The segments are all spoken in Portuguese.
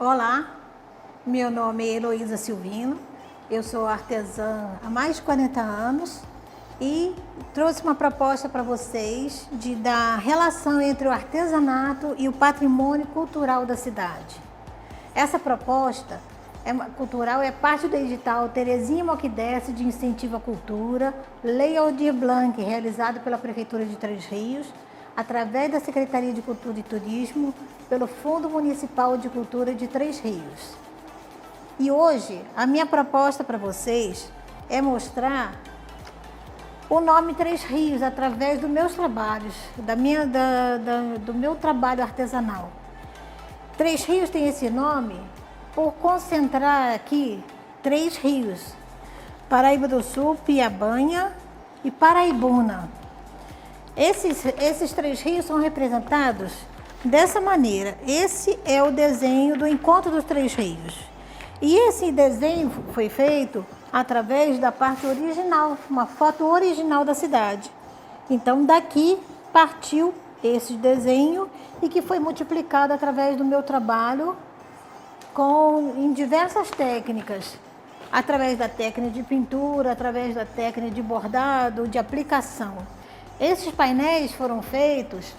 Olá, meu nome é Heloísa Silvino, eu sou artesã há mais de 40 anos e trouxe uma proposta para vocês da relação entre o artesanato e o patrimônio cultural da cidade. Essa proposta cultural é parte do edital Terezinha Moquidesce de Incentivo à Cultura, Lei Aldir Blanc, realizado pela Prefeitura de Três Rios, através da Secretaria de Cultura e Turismo, pelo Fundo Municipal de Cultura de Três Rios. E hoje, a minha proposta para vocês é mostrar o nome Três Rios através dos meus trabalhos, do meu trabalho artesanal. Três Rios tem esse nome por concentrar aqui três rios: Paraíba do Sul, Piabanha e Paraibuna. Esses três rios são representados dessa maneira. Esse é o desenho do encontro dos três rios. E esse desenho foi feito através da parte original, uma foto original da cidade. Então daqui partiu esse desenho e que foi multiplicado através do meu trabalho em diversas técnicas. Através da técnica de pintura, através da técnica de bordado, de aplicação. Esses painéis foram feitos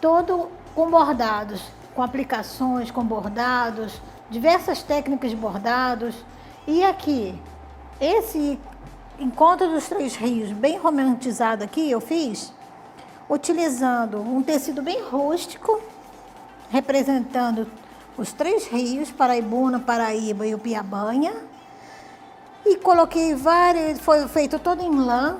todo com bordados, com aplicações, com bordados, diversas técnicas de bordados. E aqui, esse encontro dos três rios, bem romantizado aqui, eu fiz utilizando um tecido bem rústico, representando os três rios, Paraibuna, Paraíba e o Piabanha. E coloquei foi feito todo em lã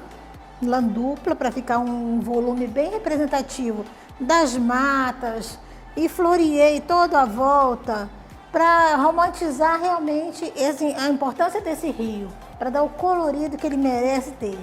dupla, para ficar um volume bem representativo das matas, e floreei toda a volta para romantizar realmente a importância desse rio, para dar o colorido que ele merece ter.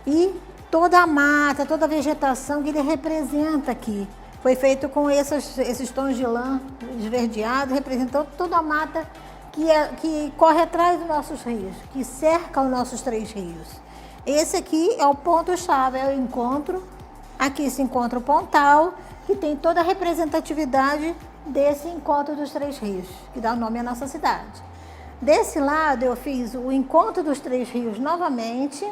E toda a mata, toda a vegetação que ele representa aqui, foi feito com esses tons de lã esverdeados, representando toda a mata que corre atrás dos nossos rios, que cerca os nossos três rios. Esse aqui é o ponto-chave, é o encontro. Aqui se encontra o pontal, que tem toda a representatividade desse encontro dos três rios, que dá o nome à nossa cidade. Desse lado eu fiz o encontro dos três rios novamente,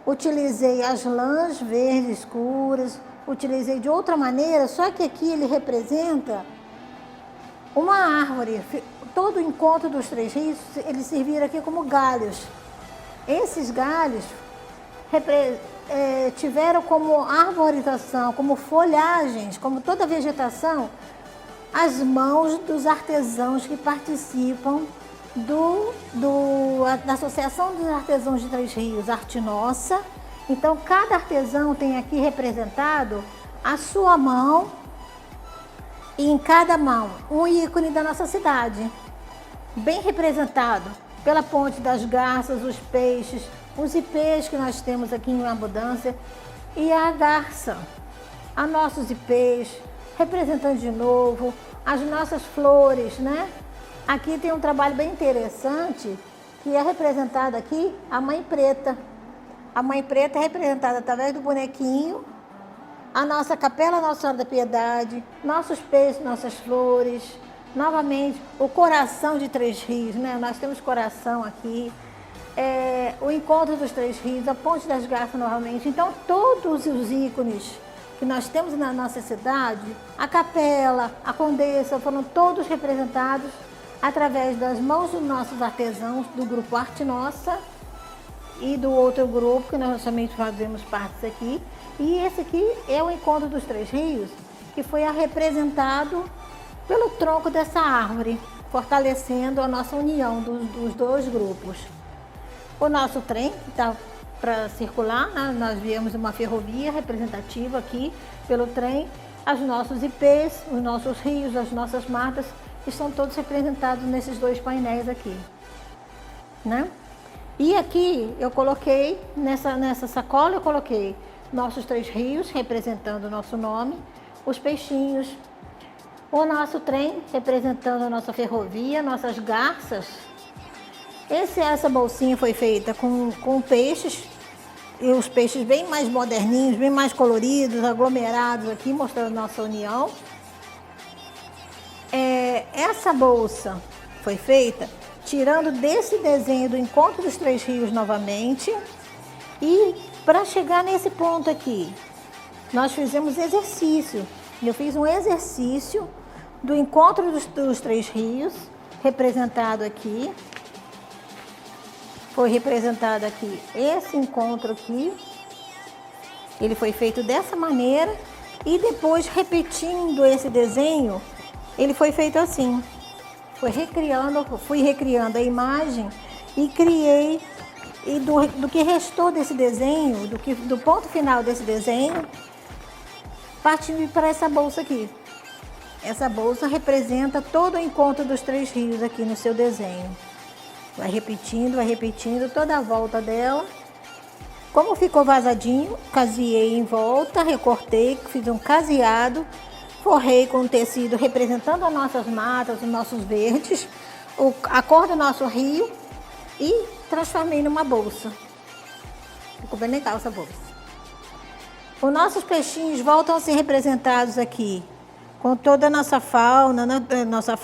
utilizei as lãs verdes escuras, utilizei de outra maneira, só que aqui ele representa uma árvore. Todo o encontro dos três rios, eles serviram aqui como galhos. Esses galhos tiveram como arborização, como folhagens, como toda a vegetação, as mãos dos artesãos que participam da Associação dos Artesãos de Três Rios, Arte Nossa. Então, cada artesão tem aqui representado a sua mão, e em cada mão um ícone da nossa cidade, bem representado pela Ponte das Garças, os peixes, os ipês que nós temos aqui em abundância, e a garça, a nossos ipês, representando de novo as nossas flores, né? Aqui tem um trabalho bem interessante, que é representada aqui a Mãe Preta. A Mãe Preta é representada através do bonequinho, a nossa capela Nossa Senhora da Piedade, nossos peixes, nossas flores. Novamente, o coração de Três Rios, né? Nós temos coração aqui, o encontro dos Três Rios, a Ponte das Garças novamente. Então, todos os ícones que nós temos na nossa cidade, a capela, a Condessa, foram todos representados através das mãos dos nossos artesãos, do grupo Arte Nossa e do outro grupo, que nós somente fazemos parte aqui. E esse aqui é o encontro dos Três Rios, que foi representado pelo tronco dessa árvore, fortalecendo a nossa união dos dois grupos. O nosso trem está para circular, né? Nós viemos uma ferrovia representativa aqui pelo trem. Os nossos ipês, os nossos rios, as nossas matas, estão todos representados nesses dois painéis aqui, né? E aqui eu coloquei, nessa sacola eu coloquei nossos três rios, representando o nosso nome, os peixinhos, o nosso trem, representando a nossa ferrovia, nossas garças. Essa bolsinha foi feita com peixes, e os peixes bem mais moderninhos, bem mais coloridos, aglomerados aqui, mostrando nossa união. essa bolsa foi feita tirando desse desenho do Encontro dos Três Rios novamente. E para chegar nesse ponto aqui, nós fizemos exercício. Eu fiz um exercício do Encontro dos Três Rios, representado aqui. Foi representado aqui esse encontro aqui. Ele foi feito dessa maneira e depois, repetindo esse desenho, ele foi feito assim. Fui recriando a imagem e criei, e do que restou desse desenho, do ponto final desse desenho, partindo para essa bolsa aqui. Essa bolsa representa todo o encontro dos três rios aqui no seu desenho. Vai repetindo toda a volta dela. Como ficou vazadinho, caseei em volta, recortei, fiz um caseado, forrei com tecido representando as nossas matas, os nossos verdes, a cor do nosso rio e transformei numa bolsa. Ficou bem legal essa bolsa. Os nossos peixinhos voltam a ser representados aqui com toda a nossa fauna, nossa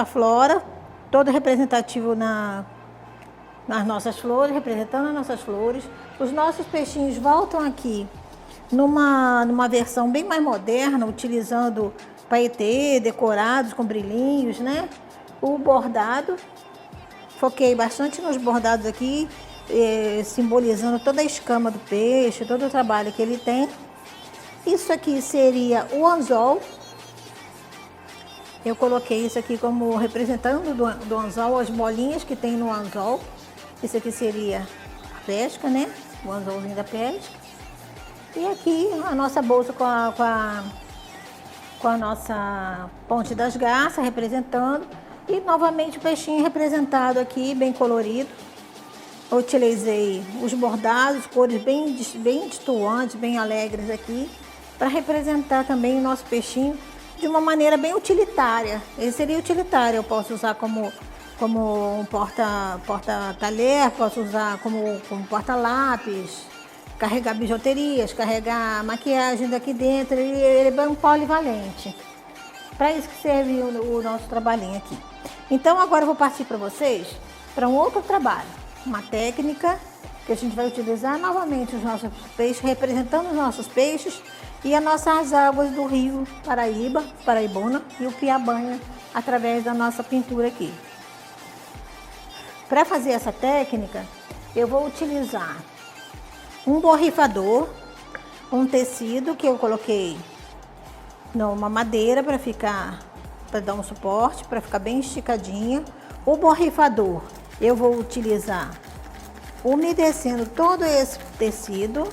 flora, todo representativo nas nossas flores, representando as nossas flores. Os nossos peixinhos voltam aqui numa versão bem mais moderna, utilizando paetê decorados com brilhinhos, né? O bordado, foquei bastante nos bordados aqui, simbolizando toda a escama do peixe, todo o trabalho que ele tem. Isso aqui seria o anzol. Eu coloquei isso aqui como representando do anzol, as bolinhas que tem no anzol. Isso aqui seria a pesca, né? O anzolzinho da pesca. E aqui a nossa bolsa com a nossa ponte das garças representando. E novamente o peixinho representado aqui, bem colorido. Eu utilizei os bordados, cores bem destoantes, bem alegres aqui, para representar também o nosso peixinho de uma maneira bem utilitária. Ele seria utilitário, eu posso usar como um porta-talher, posso usar como porta-lápis, carregar bijuterias, carregar maquiagem daqui dentro, ele é bem polivalente. Para isso que serve o nosso trabalhinho aqui. Então agora eu vou partir para vocês para um outro trabalho, uma técnica que a gente vai utilizar novamente os nossos peixes, representando os nossos peixes e as nossas águas do rio Paraibuna e o Piabanha, através da nossa pintura aqui. Para fazer essa técnica, eu vou utilizar um borrifador, um tecido que eu coloquei numa madeira para dar um suporte, para ficar bem esticadinha. O borrifador, eu vou utilizar umedecendo todo esse tecido.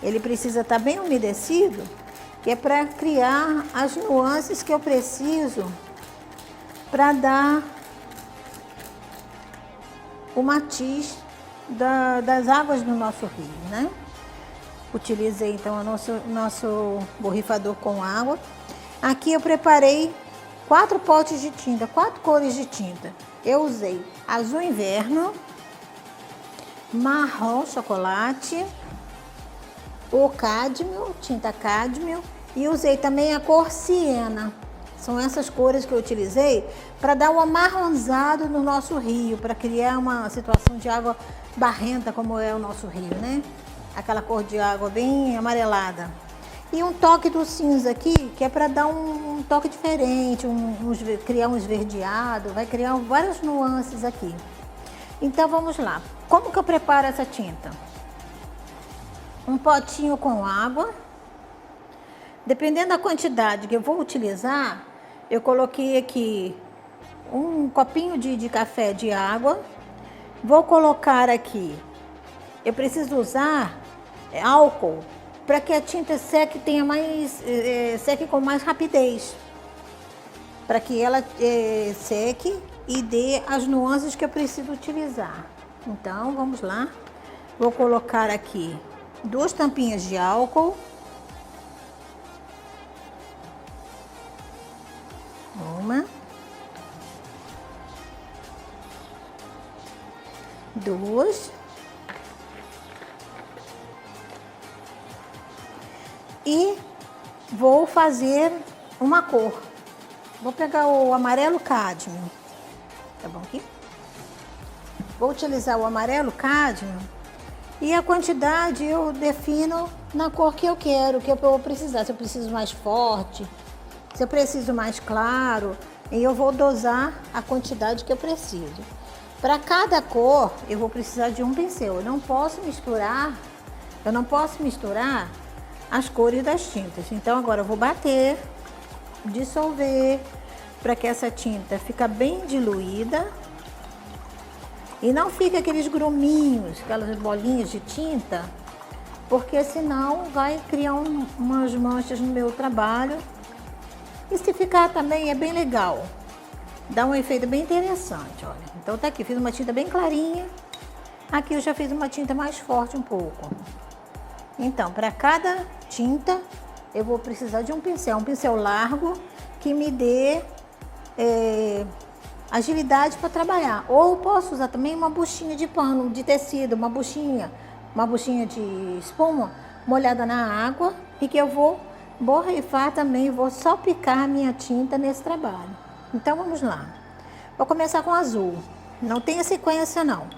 Ele precisa estar bem umedecido, que é para criar as nuances que eu preciso para dar o matiz das águas do nosso rio, né? Utilizei então o nosso borrifador com água. Aqui eu preparei 4 potes de tinta, 4 cores de tinta. Eu usei azul inverno, marrom chocolate, o cádmio, tinta cádmio, e usei também a cor siena. São essas cores que eu utilizei para dar um amarronzado no nosso rio, para criar uma situação de água barrenta como é o nosso rio, né? Aquela cor de água bem amarelada. E um toque do cinza aqui, que é para dar um toque diferente, criar um esverdeado, vai criar várias nuances aqui. Então vamos lá. Como que eu preparo essa tinta? Um potinho com água. Dependendo da quantidade que eu vou utilizar, eu coloquei aqui um copinho de café de água. Vou colocar aqui, eu preciso usar álcool para que a tinta seque, seque com mais rapidez. Para que ela seque e dê as nuances que eu preciso utilizar. Então, vamos lá. Vou colocar aqui 2 tampinhas de álcool. Uma. 2. E vou fazer uma cor. Vou pegar o amarelo cádmio, tá bom aqui? Vou utilizar o amarelo cádmio e a quantidade eu defino na cor que eu quero, que eu vou precisar. Se eu preciso mais forte, se eu preciso mais claro, e eu vou dosar a quantidade que eu preciso. Para cada cor, eu vou precisar de um pincel. Eu não posso misturar as cores das tintas. Então agora eu vou bater, dissolver, para que essa tinta fique bem diluída e não fique aqueles gruminhos, aquelas bolinhas de tinta, porque senão vai criar umas manchas no meu trabalho. E se ficar também é bem legal, dá um efeito bem interessante, olha. Então tá aqui, fiz uma tinta bem clarinha, aqui eu já fiz uma tinta mais forte um pouco. Então, para cada tinta, eu vou precisar de um pincel largo, que me dê agilidade para trabalhar. Ou posso usar também uma buchinha de pano, de tecido, uma buchinha de espuma molhada na água, e que eu vou borrifar também, vou salpicar a minha tinta nesse trabalho. Então vamos lá. Vou começar com azul. Não tem sequência não.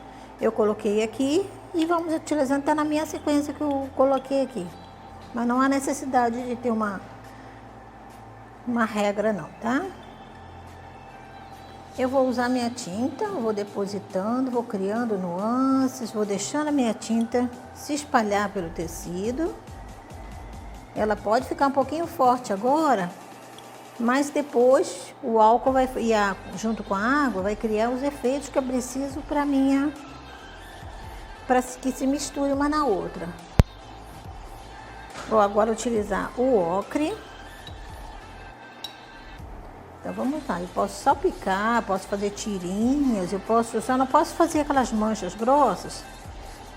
Eu coloquei aqui e vamos utilizando, tá na minha sequência que eu coloquei aqui. Mas não há necessidade de ter uma regra não, tá? Eu vou usar minha tinta, vou depositando, vou criando nuances, vou deixando a minha tinta se espalhar pelo tecido. Ela pode ficar um pouquinho forte agora, mas depois o álcool vai, junto com a água, vai criar os efeitos que eu preciso para que se misture uma na outra. Vou agora utilizar o ocre. Então vamos lá, eu posso salpicar, posso fazer tirinhas, eu só não posso fazer aquelas manchas grossas,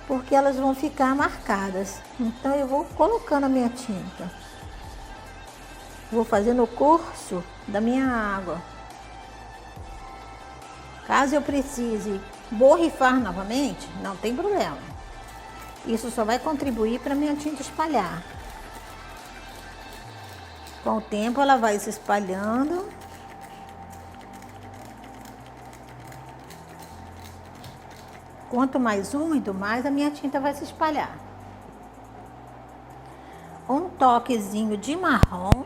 porque elas vão ficar marcadas. Então eu vou colocando a minha tinta, vou fazendo o curso da minha água. Caso eu precise borrifar novamente, não tem problema. Isso só vai contribuir para a minha tinta espalhar. Com o tempo ela vai se espalhando. Quanto mais úmido, mais a minha tinta vai se espalhar. Um toquezinho de marrom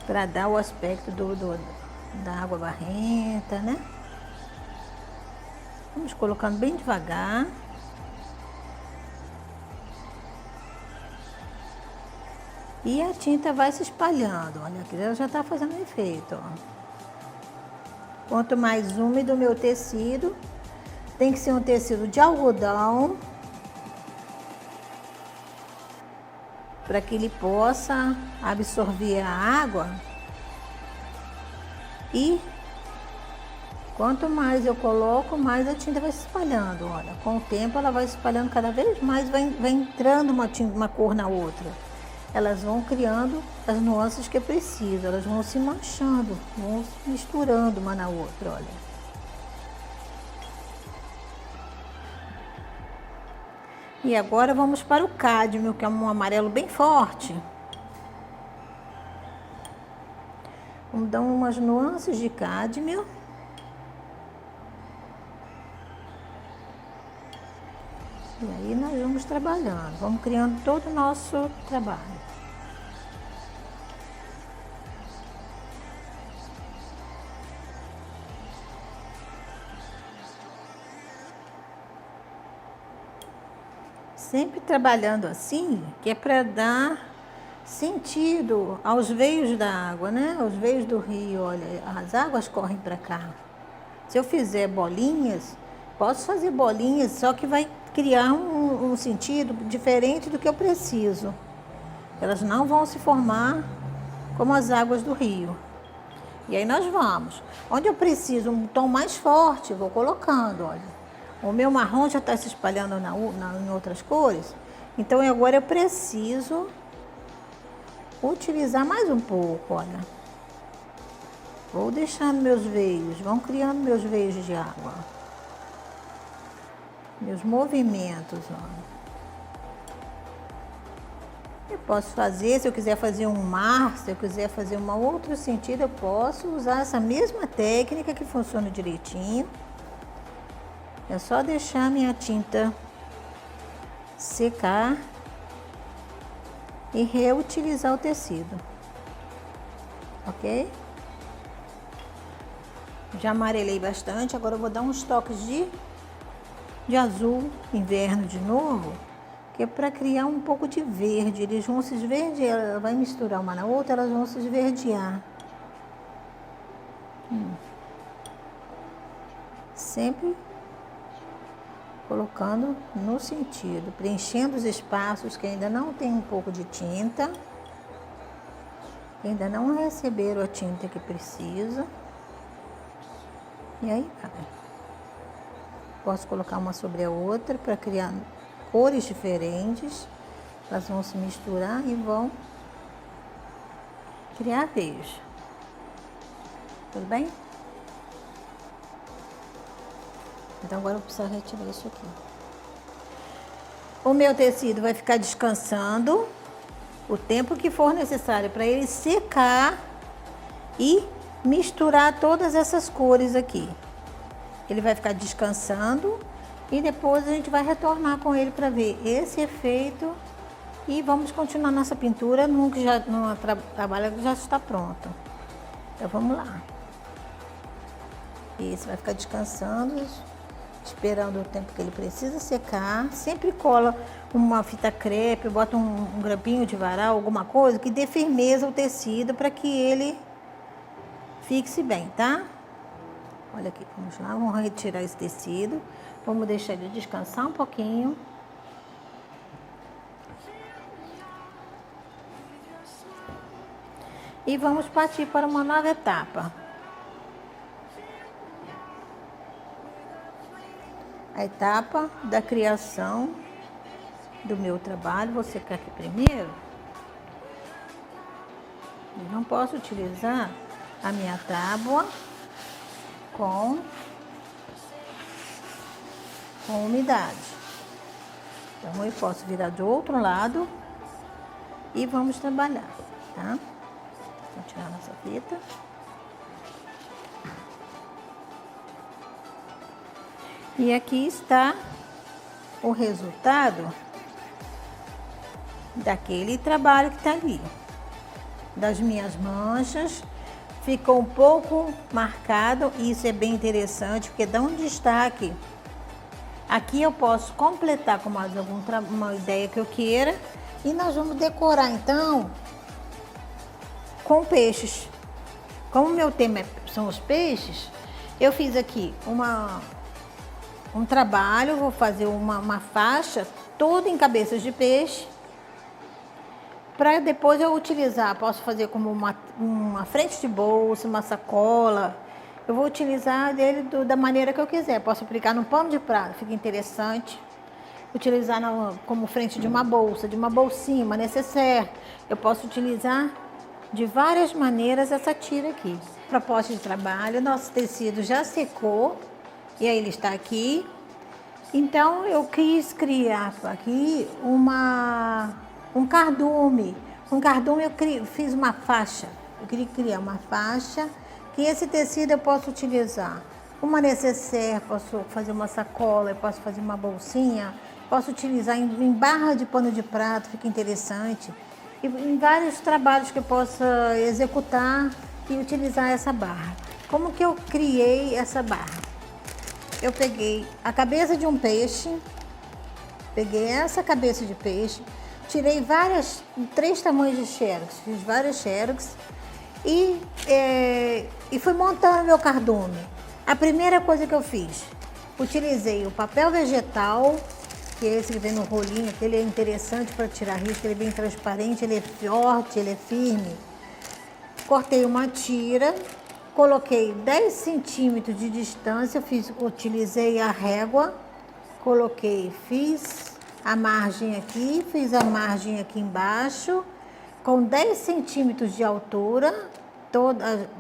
para dar o aspecto da água barrenta, né? Vamos colocando bem devagar. E a tinta vai se espalhando. Olha, aqui ela já está fazendo efeito, ó. Quanto mais úmido o meu tecido, tem que ser um tecido de algodão, para que ele possa absorver a água. E quanto mais eu coloco, mais a tinta vai se espalhando. Olha, com o tempo ela vai se espalhando cada vez mais, vai entrando uma cor na outra. Elas vão criando as nuances que eu preciso, elas vão se manchando, vão se misturando uma na outra, olha. E agora vamos para o cádmio, que é um amarelo bem forte. Vamos dar umas nuances de cádmio. E aí nós vamos trabalhando, vamos criando todo o nosso trabalho. Sempre trabalhando assim, que é para dar sentido aos veios da água, né? Aos veios do rio, olha, as águas correm para cá. Se eu fizer bolinhas, posso fazer bolinhas, só que vai criar um sentido diferente do que eu preciso. Elas não vão se formar como as águas do rio. E aí nós vamos. Onde eu preciso um tom mais forte, vou colocando, olha. O meu marrom já está se espalhando em outras cores. Então agora eu preciso utilizar mais um pouco, olha. Vou deixando meus veios, vão criando meus veios de água. Meus movimentos, ó. Eu posso fazer, se eu quiser fazer um mar, se eu quiser fazer um outro sentido, eu posso usar essa mesma técnica que funciona direitinho. É só deixar a minha tinta secar e reutilizar o tecido, ok? Já amarelei bastante, agora eu vou dar uns toques de azul inverno de novo, que é para criar um pouco de verde. Eles vão se esverdear, ela vai misturar uma na outra, elas vão se esverdear. Sempre colocando no sentido, preenchendo os espaços que ainda não tem um pouco de tinta, que ainda não receberam a tinta que precisa. E aí vai. Posso colocar uma sobre a outra para criar cores diferentes. Elas vão se misturar e vão criar veios. Tudo bem? Então agora eu preciso retirar isso aqui. O meu tecido vai ficar descansando o tempo que for necessário para ele secar e misturar todas essas cores aqui. Ele vai ficar descansando e depois a gente vai retornar com ele para ver esse efeito e vamos continuar nossa pintura no trabalho que já está pronto. Então vamos lá. Esse vai ficar descansando, esperando o tempo que ele precisa secar. Sempre cola uma fita crepe, bota um grampinho de varal, alguma coisa que dê firmeza ao tecido para que ele fixe bem, tá? Olha aqui, vamos lá, vamos retirar esse tecido, vamos deixar ele descansar um pouquinho. E vamos partir para uma nova etapa. A etapa da criação do meu trabalho. Vou secar aqui primeiro. Eu não posso utilizar a minha tábua com umidade. Então eu posso virar do outro lado e vamos trabalhar, tá? Vou tirar nossa fita. E aqui está o resultado daquele trabalho que está ali. Das minhas manchas, ficou um pouco marcado, e isso é bem interessante, porque dá um destaque. Aqui eu posso completar com mais uma ideia que eu queira, e nós vamos decorar então com peixes. Como o meu tema são os peixes, eu fiz aqui um trabalho, vou fazer uma faixa toda em cabeças de peixe, para depois eu utilizar. Posso fazer como uma frente de bolsa, uma sacola. Eu vou utilizar dele da maneira que eu quiser. Posso aplicar no pano de prato, fica interessante. Utilizar como frente de uma bolsa, de uma bolsinha, uma nécessaire. Eu posso utilizar de várias maneiras essa tira aqui. Proposta de trabalho, nosso tecido já secou e aí ele está aqui. Então eu quis criar aqui um cardume. Com cardume eu fiz uma faixa. Eu queria criar uma faixa que esse tecido eu posso utilizar. Uma nécessaire, posso fazer uma sacola, eu posso fazer uma bolsinha, posso utilizar em barra de pano de prato, fica interessante. E em vários trabalhos que eu possa executar e utilizar essa barra. Como que eu criei essa barra? Eu peguei a cabeça de um peixe, peguei essa cabeça de peixe, tirei 3 tamanhos de xerox, fiz vários xerox e fui montando meu cardume. A primeira coisa que eu fiz, utilizei o papel vegetal, que é esse que vem no rolinho, que ele é interessante para tirar risco, ele é bem transparente, ele é forte, ele é firme. Cortei uma tira, coloquei 10 centímetros de distância, utilizei a régua, fiz a margem aqui, fiz a margem aqui embaixo, com 10 centímetros de altura,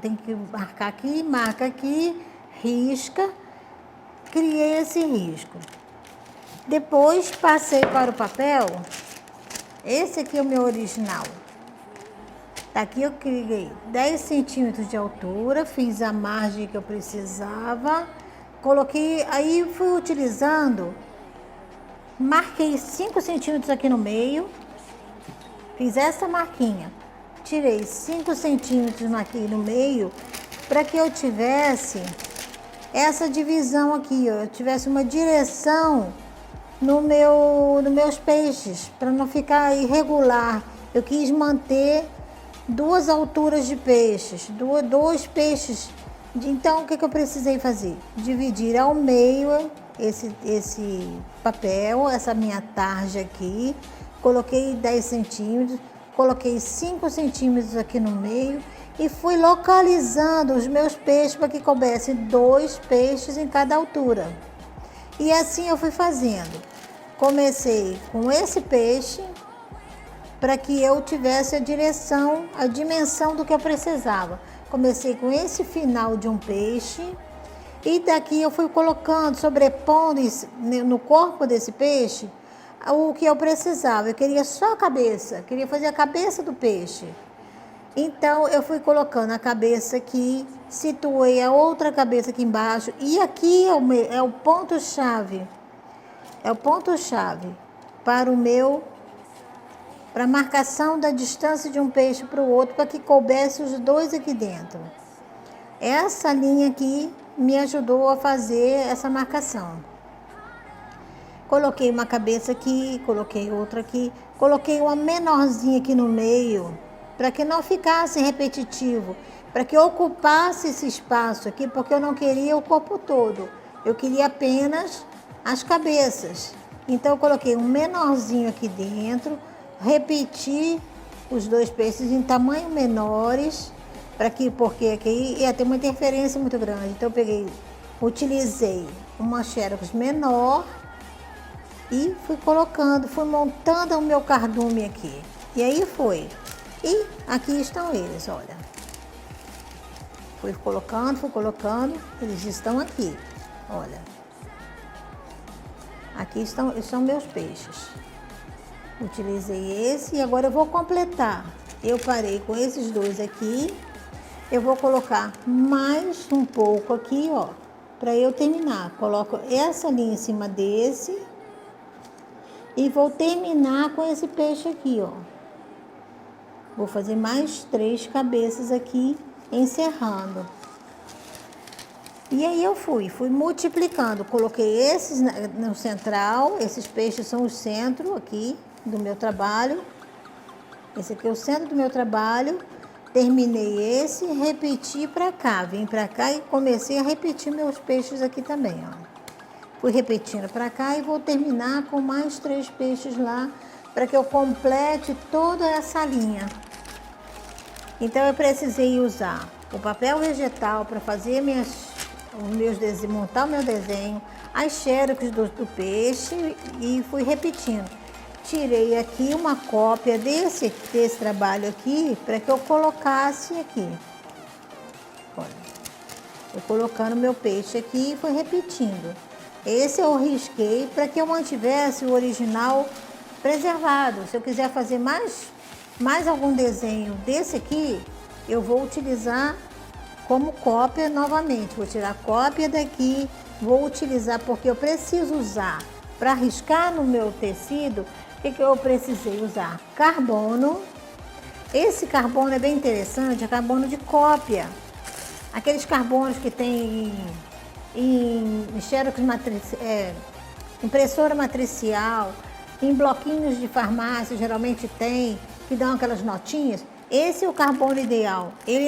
tem que marcar aqui, marca aqui, risca, criei esse risco. Depois passei para o papel Esse aqui é o meu original. Daqui eu criei 10 centímetros de altura, fiz a margem que eu precisava, coloquei, aí fui utilizando, marquei 5 centímetros aqui no meio, fiz essa marquinha, tirei 5 centímetros aqui no meio, para que eu tivesse essa divisão aqui, ó, eu tivesse uma direção nos meus peixes, para não ficar irregular. Eu quis manter duas alturas de peixes, dois peixes. Então, o que eu precisei fazer? Dividir ao meio esse papel, essa minha tarja aqui. Coloquei 10 centímetros, coloquei 5 centímetros aqui no meio e fui localizando os meus peixes para que coubessem 2 peixes em cada altura. E assim eu fui fazendo. Comecei com esse peixe, para que eu tivesse a dimensão do que eu precisava. Comecei com esse final de um peixe e daqui eu fui colocando, sobrepondo no corpo desse peixe o que eu precisava. Eu queria só a cabeça, queria fazer a cabeça do peixe. Então eu fui colocando a cabeça aqui, situei a outra cabeça aqui embaixo e aqui é o ponto-chave. É o ponto-chave para a marcação da distância de um peixe para o outro, para que coubesse os dois aqui dentro. Essa linha aqui me ajudou a fazer essa marcação. Coloquei uma cabeça aqui, coloquei outra aqui, coloquei uma menorzinha aqui no meio, para que não ficasse repetitivo, para que ocupasse esse espaço aqui, porque eu não queria o corpo todo, eu queria apenas as cabeças. Então eu coloquei um menorzinho aqui dentro, repeti os dois peixes em tamanho menores, porque aqui ia ter uma interferência muito grande. Então eu utilizei uma xerox menor e fui colocando, fui montando o meu cardume aqui. E aí foi. E aqui estão eles, olha. Fui colocando, eles estão aqui, olha. Aqui estão meus peixes. Utilizei esse e agora eu vou completar. Eu parei com esses dois aqui. Eu vou colocar mais um pouco aqui, ó, para eu terminar. Coloco essa linha em cima desse e vou terminar com esse peixe aqui, ó. Vou fazer mais 3 cabeças aqui, encerrando. E aí eu fui multiplicando. Coloquei esses no central, esses peixes são o centro aqui do meu trabalho. Esse aqui é o centro do meu trabalho. Terminei esse, repeti para cá, vim para cá e comecei a repetir meus peixes aqui também, ó. Fui repetindo para cá e vou terminar com mais 3 peixes lá, para que eu complete toda essa linha. Então eu precisei usar o papel vegetal para fazer montar o meu desenho, as xerox do peixe e fui repetindo. Tirei aqui uma cópia desse trabalho aqui, para que eu colocasse aqui. Olha, eu colocando meu peixe aqui e fui repetindo. Esse eu risquei para que eu mantivesse o original preservado. Se eu quiser fazer mais algum desenho desse aqui, eu vou utilizar como cópia novamente. Vou tirar cópia daqui, vou utilizar porque eu preciso usar para riscar no meu tecido. O que eu precisei usar? Carbono. Esse carbono é bem interessante, é carbono de cópia. Aqueles carbonos que tem em xerox impressora matricial, em bloquinhos de farmácia, geralmente tem, que dão aquelas notinhas. Esse é o carbono ideal. Ele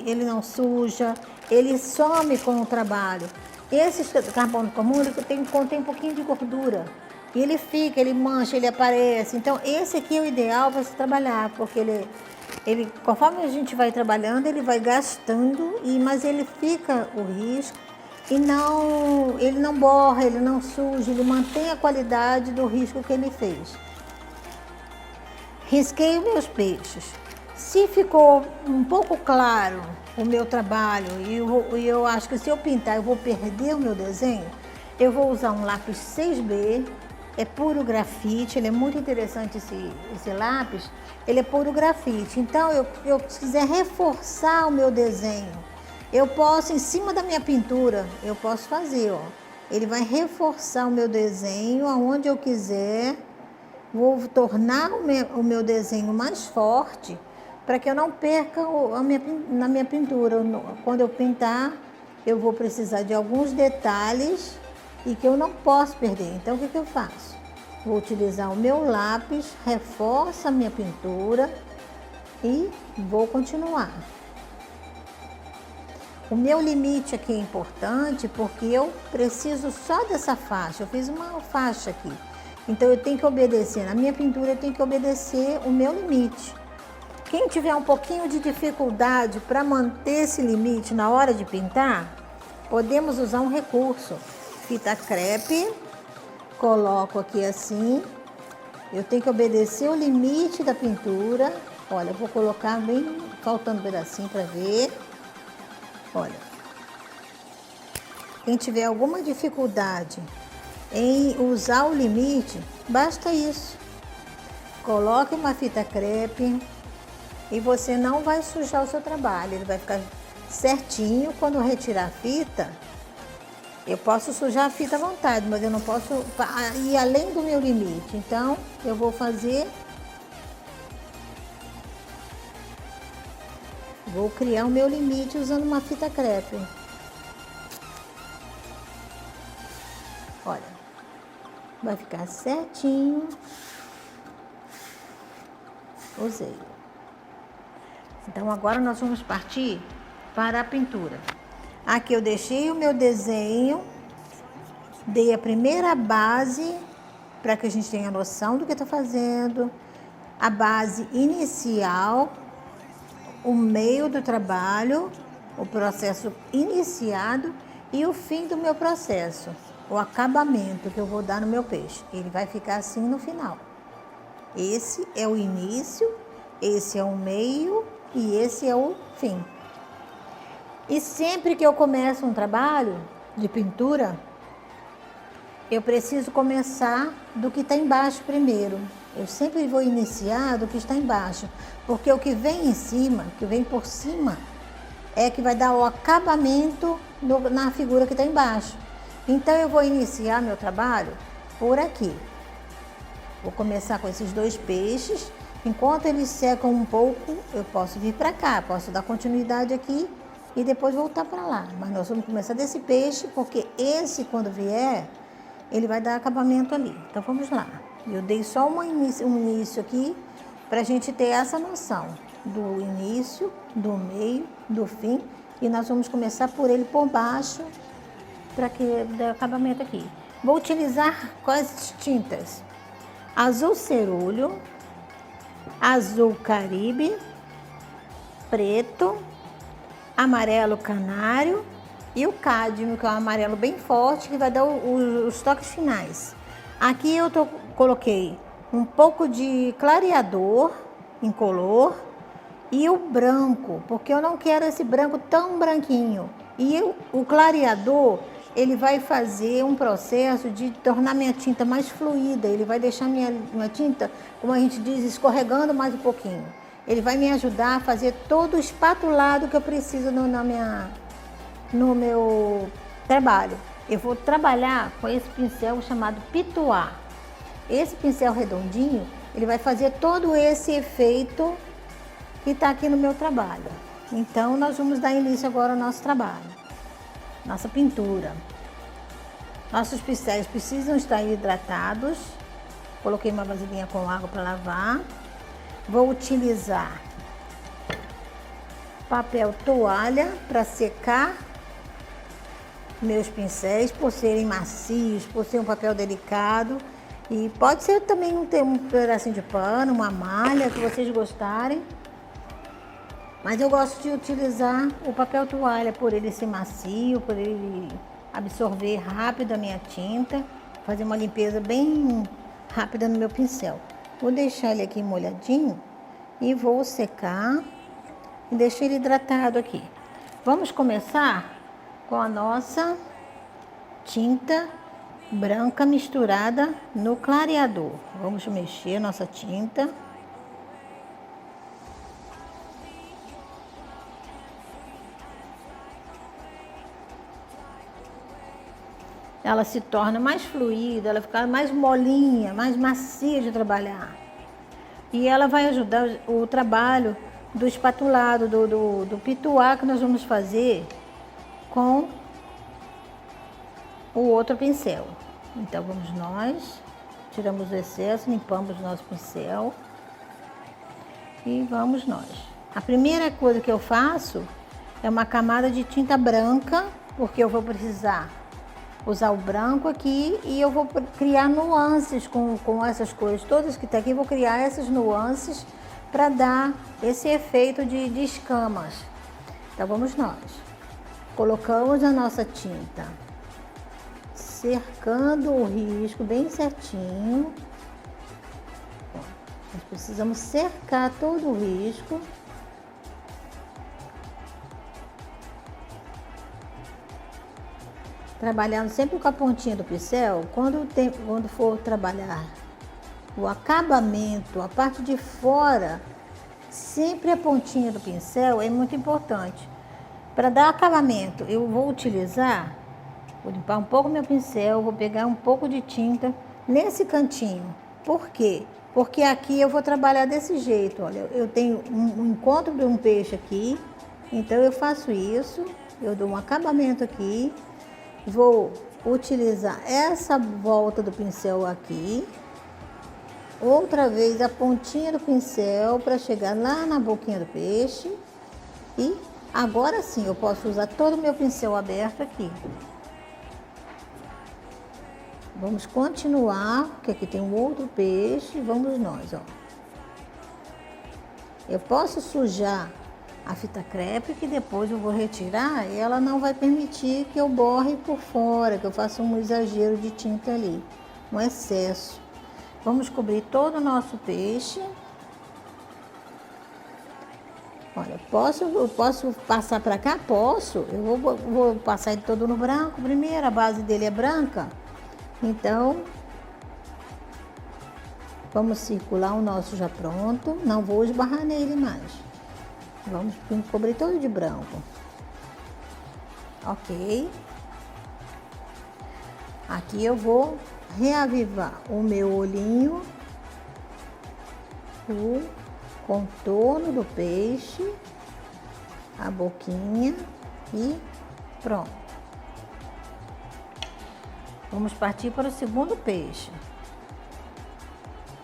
ele não suja, ele some com o trabalho. Esse carbono comum, ele contém um pouquinho de gordura. E ele mancha, ele aparece. Então, esse aqui é o ideal para se trabalhar, porque ele, conforme a gente vai trabalhando, ele vai gastando, mas ele fica o risco e ele não borra, ele não suja, ele mantém a qualidade do risco que ele fez. Risquei os meus peixes. Se ficou um pouco claro o meu trabalho e eu acho que se eu pintar eu vou perder o meu desenho, eu vou usar um lápis 6B é puro grafite, ele é muito interessante esse lápis, ele é puro grafite. Então, se quiser reforçar o meu desenho, eu posso, em cima da minha pintura, eu posso fazer, ó. Ele vai reforçar o meu desenho aonde eu quiser. Vou tornar o meu desenho mais forte para que eu não perca na minha pintura. Quando eu pintar, eu vou precisar de alguns detalhes e que eu não posso perder. Então, o que eu faço? Vou utilizar o meu lápis, reforço a minha pintura e vou continuar. O meu limite aqui é importante porque eu preciso só dessa faixa. Eu fiz uma faixa aqui. Então, eu tenho que obedecer. Na minha pintura, eu tenho que obedecer o meu limite. Quem tiver um pouquinho de dificuldade para manter esse limite na hora de pintar, podemos usar um recurso. Fita crepe, coloco aqui assim. Eu tenho que obedecer o limite da pintura. Olha, eu vou colocar bem, faltando um pedacinho para ver. Olha, quem tiver alguma dificuldade em usar o limite, basta isso. Coloque uma fita crepe e você não vai sujar o seu trabalho. Ele vai ficar certinho. Quando eu retirar a fita, eu posso sujar a fita à vontade, mas eu não posso ir além do meu limite. Então, eu vou criar o meu limite usando uma fita crepe. Olha, vai ficar certinho. Usei. Então, agora nós vamos partir para a pintura. Aqui eu deixei o meu desenho, dei a primeira base, para que a gente tenha noção do que está fazendo, a base inicial, o meio do trabalho, o processo iniciado e o fim do meu processo, o acabamento que eu vou dar no meu peixe. Ele vai ficar assim no final. Esse é o início, esse é o meio e esse é o fim. E sempre que eu começo um trabalho de pintura, eu preciso começar do que está embaixo primeiro. Eu sempre vou iniciar do que está embaixo, porque o que vem em cima, o que vem por cima, é que vai dar o acabamento na figura que está embaixo. Então, eu vou iniciar meu trabalho por aqui. Vou começar com esses dois peixes. Enquanto eles secam um pouco, eu posso vir para cá, posso dar continuidade aqui e depois voltar para lá. Mas nós vamos começar desse peixe, porque esse, quando vier, ele vai dar acabamento ali. Então, vamos lá. Eu dei só um início aqui para a gente ter essa noção do início, do meio, do fim. E nós vamos começar por ele por baixo para que dê acabamento aqui. Vou utilizar quais tintas? Azul cerúleo, azul caribe, preto, amarelo canário e o cádmio, que é um amarelo bem forte, que vai dar os toques finais. Aqui eu coloquei um pouco de clareador incolor e o branco, porque eu não quero esse branco tão branquinho. E o clareador, ele vai fazer um processo de tornar minha tinta mais fluida, ele vai deixar minha tinta, como a gente diz, escorregando mais um pouquinho. Ele vai me ajudar a fazer todo o espatulado que eu preciso no meu trabalho. Eu vou trabalhar com esse pincel chamado Pituá. Esse pincel redondinho, ele vai fazer todo esse efeito que está aqui no meu trabalho. Então, nós vamos dar início agora ao nosso trabalho, nossa pintura. Nossos pincéis precisam estar hidratados. Coloquei uma vasilhinha com água para lavar. Vou utilizar papel toalha para secar meus pincéis, por serem macios, por ser um papel delicado. E pode ser também um pedacinho de pano, uma malha, que vocês gostarem. Mas eu gosto de utilizar o papel toalha, por ele ser macio, por ele absorver rápido a minha tinta, fazer uma limpeza bem rápida no meu pincel. Vou deixar ele aqui molhadinho e vou secar e deixar ele hidratado aqui. Vamos começar com a nossa tinta branca misturada no clareador. Vamos mexer nossa tinta. Ela se torna mais fluida, ela fica mais molinha, mais macia de trabalhar. E ela vai ajudar o trabalho do espatulado, do pituá que nós vamos fazer com o outro pincel. Então vamos nós, tiramos o excesso, limpamos o nosso pincel e vamos nós. A primeira coisa que eu faço é uma camada de tinta branca, porque eu vou precisar usar o branco aqui e eu vou criar nuances com essas cores todas que tá aqui. Vou criar essas nuances para dar esse efeito de escamas. Então vamos nós. Colocamos a nossa tinta, cercando o risco bem certinho. Nós precisamos cercar todo o risco. Trabalhando sempre com a pontinha do pincel. Quando for trabalhar o acabamento, a parte de fora, sempre a pontinha do pincel é muito importante. Para dar acabamento, eu vou limpar um pouco meu pincel, vou pegar um pouco de tinta nesse cantinho. Por quê? Porque aqui eu vou trabalhar desse jeito, olha, eu tenho um encontro de um peixe aqui, então eu faço isso, eu dou um acabamento aqui. Vou utilizar essa volta do pincel aqui, outra vez a pontinha do pincel para chegar lá na boquinha do peixe. E agora sim eu posso usar todo o meu pincel aberto aqui. Vamos continuar, porque aqui tem um outro peixe, vamos nós, ó. Eu posso sujar a fita crepe, que depois eu vou retirar e ela não vai permitir que eu borre por fora, que eu faça um exagero de tinta ali, um excesso. Vamos cobrir todo o nosso peixe. Olha, eu posso passar para cá? Posso. Eu vou passar ele todo no branco primeiro, a base dele é branca. Então, vamos circular o nosso já pronto, não vou esbarrar nele mais. Vamos cobrir todo de branco. Ok. Aqui eu vou reavivar o meu olhinho, o contorno do peixe, a boquinha e pronto. Vamos partir para o segundo peixe.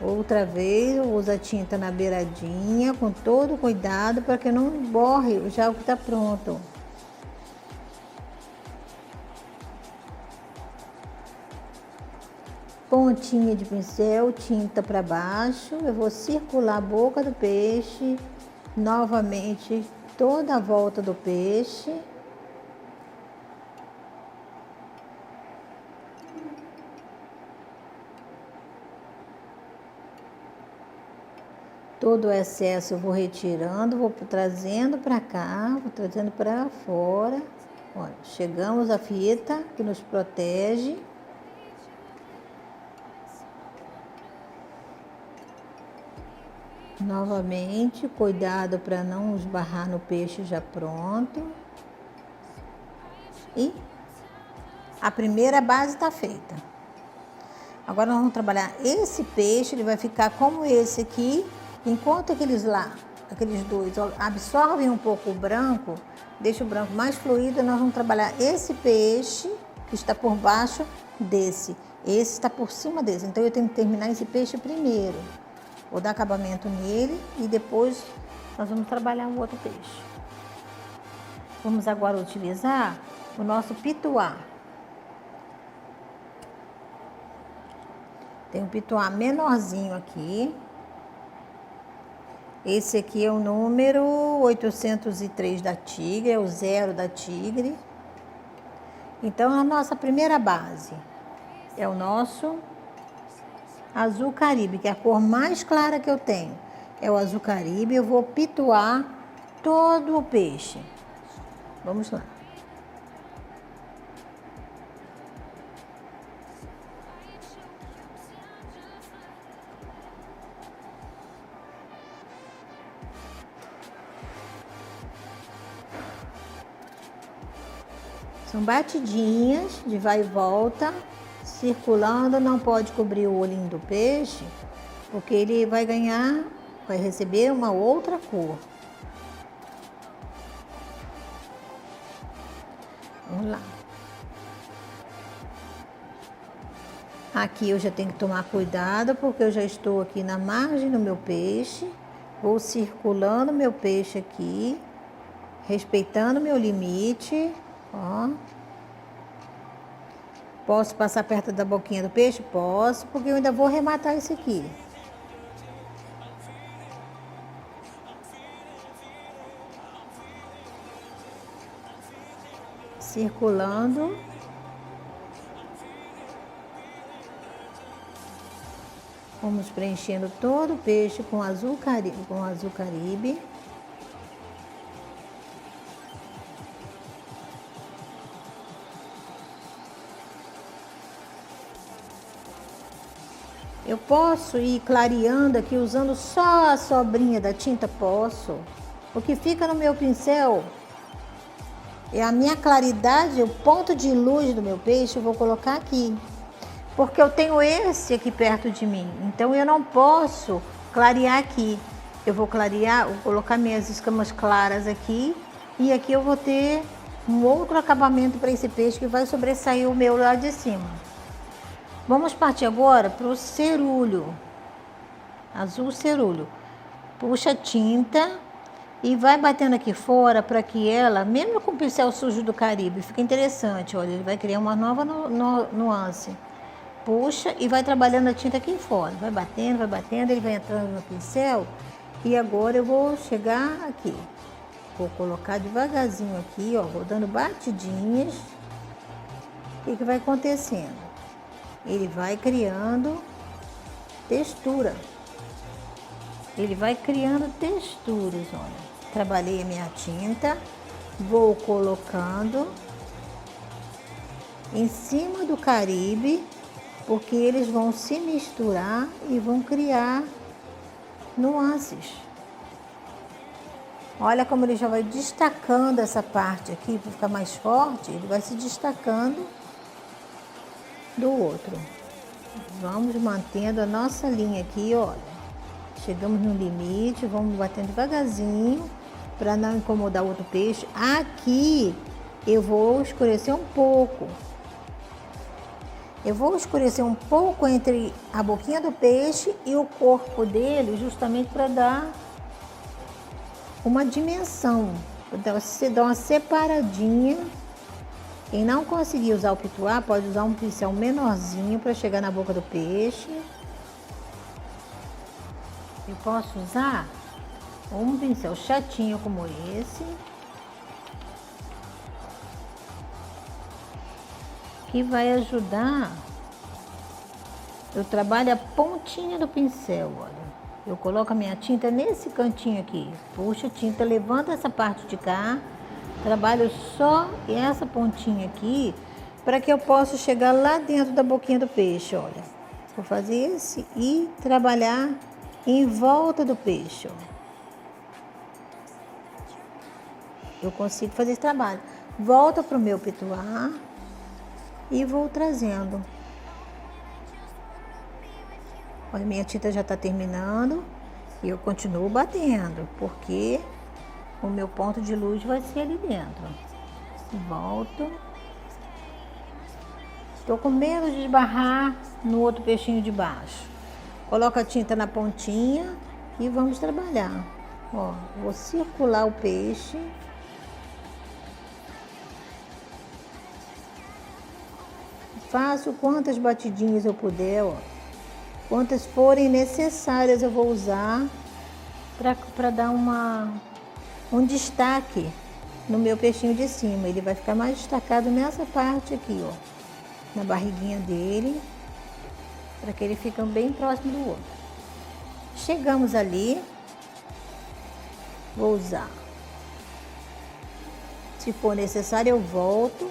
Outra vez eu uso a tinta na beiradinha, com todo cuidado, para que não borre já o que está pronto. Pontinha de pincel, tinta para baixo. Eu vou circular a boca do peixe, novamente toda a volta do peixe. Todo o excesso eu vou retirando, vou trazendo para cá, vou trazendo para fora. Olha, chegamos à fita que nos protege. Novamente, cuidado para não esbarrar no peixe já pronto. E a primeira base está feita. Agora nós vamos trabalhar esse peixe, ele vai ficar como esse aqui. Enquanto aqueles dois absorvem um pouco o branco, deixa o branco mais fluido, nós vamos trabalhar esse peixe que está por baixo desse. Esse está por cima desse, então eu tenho que terminar esse peixe primeiro. Vou dar acabamento nele e depois nós vamos trabalhar um outro peixe. Vamos agora utilizar o nosso pituá. Tem um pituá menorzinho aqui. Esse aqui é o número 803 da Tigre, é o 0 da Tigre. Então, a nossa primeira base é o nosso azul caribe, que é a cor mais clara que eu tenho. É o azul caribe, eu vou pituar todo o peixe. Vamos lá. São batidinhas de vai e volta, circulando, não pode cobrir o olhinho do peixe, porque ele vai ganhar, vai receber uma outra cor. Vamos lá. Aqui eu já tenho que tomar cuidado, porque eu já estou aqui na margem do meu peixe. Vou circulando meu peixe aqui, respeitando meu limite, ó. Posso passar perto da boquinha do peixe? Posso, porque eu ainda vou arrematar isso aqui. Circulando. Vamos preenchendo todo o peixe com azul caribe. Eu posso ir clareando aqui usando só a sobrinha da tinta? Posso. O que fica no meu pincel é a minha claridade, o ponto de luz do meu peixe, eu vou colocar aqui. Porque eu tenho esse aqui perto de mim, então eu não posso clarear aqui. Eu vou clarear, vou colocar minhas escamas claras aqui, e aqui eu vou ter um outro acabamento para esse peixe que vai sobressair o meu lá de cima. Vamos partir agora para o cerulho, azul cerulho. Puxa a tinta e vai batendo aqui fora para que ela, mesmo com o pincel sujo do Caribe, fica interessante, olha, ele vai criar uma nova nuance. Puxa e vai trabalhando a tinta aqui fora, vai batendo, ele vai entrando no pincel. E agora eu vou chegar aqui, vou colocar devagarzinho aqui, ó, vou dando batidinhas. O que vai acontecendo? Ele vai criando textura, ele vai criando texturas, olha. Trabalhei a minha tinta, vou colocando em cima do Caribe, porque eles vão se misturar e vão criar nuances. Olha como ele já vai destacando essa parte aqui, para ficar mais forte, ele vai se destacando do outro. Vamos mantendo a nossa linha aqui, olha. Chegamos no limite, vamos batendo devagarzinho, para não incomodar o outro peixe. Aqui eu vou escurecer um pouco. Eu vou escurecer um pouco entre a boquinha do peixe e o corpo dele, justamente para dar uma dimensão. Você dá uma separadinha. Quem não conseguir usar o pituá, pode usar um pincel menorzinho para chegar na boca do peixe. Eu posso usar um pincel chatinho como esse, que vai ajudar. Eu trabalho a pontinha do pincel, olha. Eu coloco a minha tinta nesse cantinho aqui, puxo a tinta, levanto essa parte de cá, trabalho só essa pontinha aqui, para que eu possa chegar lá dentro da boquinha do peixe, olha. Vou fazer esse e trabalhar em volta do peixe, ó. Eu consigo fazer esse trabalho. Volta para o meu pituá e vou trazendo. Olha, minha tinta já está terminando e eu continuo batendo, porque o meu ponto de luz vai ser ali dentro. Volto. Estou com medo de esbarrar no outro peixinho de baixo. Coloco a tinta na pontinha e vamos trabalhar. Ó, vou circular o peixe. Faço quantas batidinhas eu puder, ó. Quantas forem necessárias eu vou usar para dar um destaque no meu peixinho de cima. Ele vai ficar mais destacado nessa parte aqui, ó, na barriguinha dele, para que ele fique bem próximo do outro. Chegamos ali, vou usar. Se for necessário, eu volto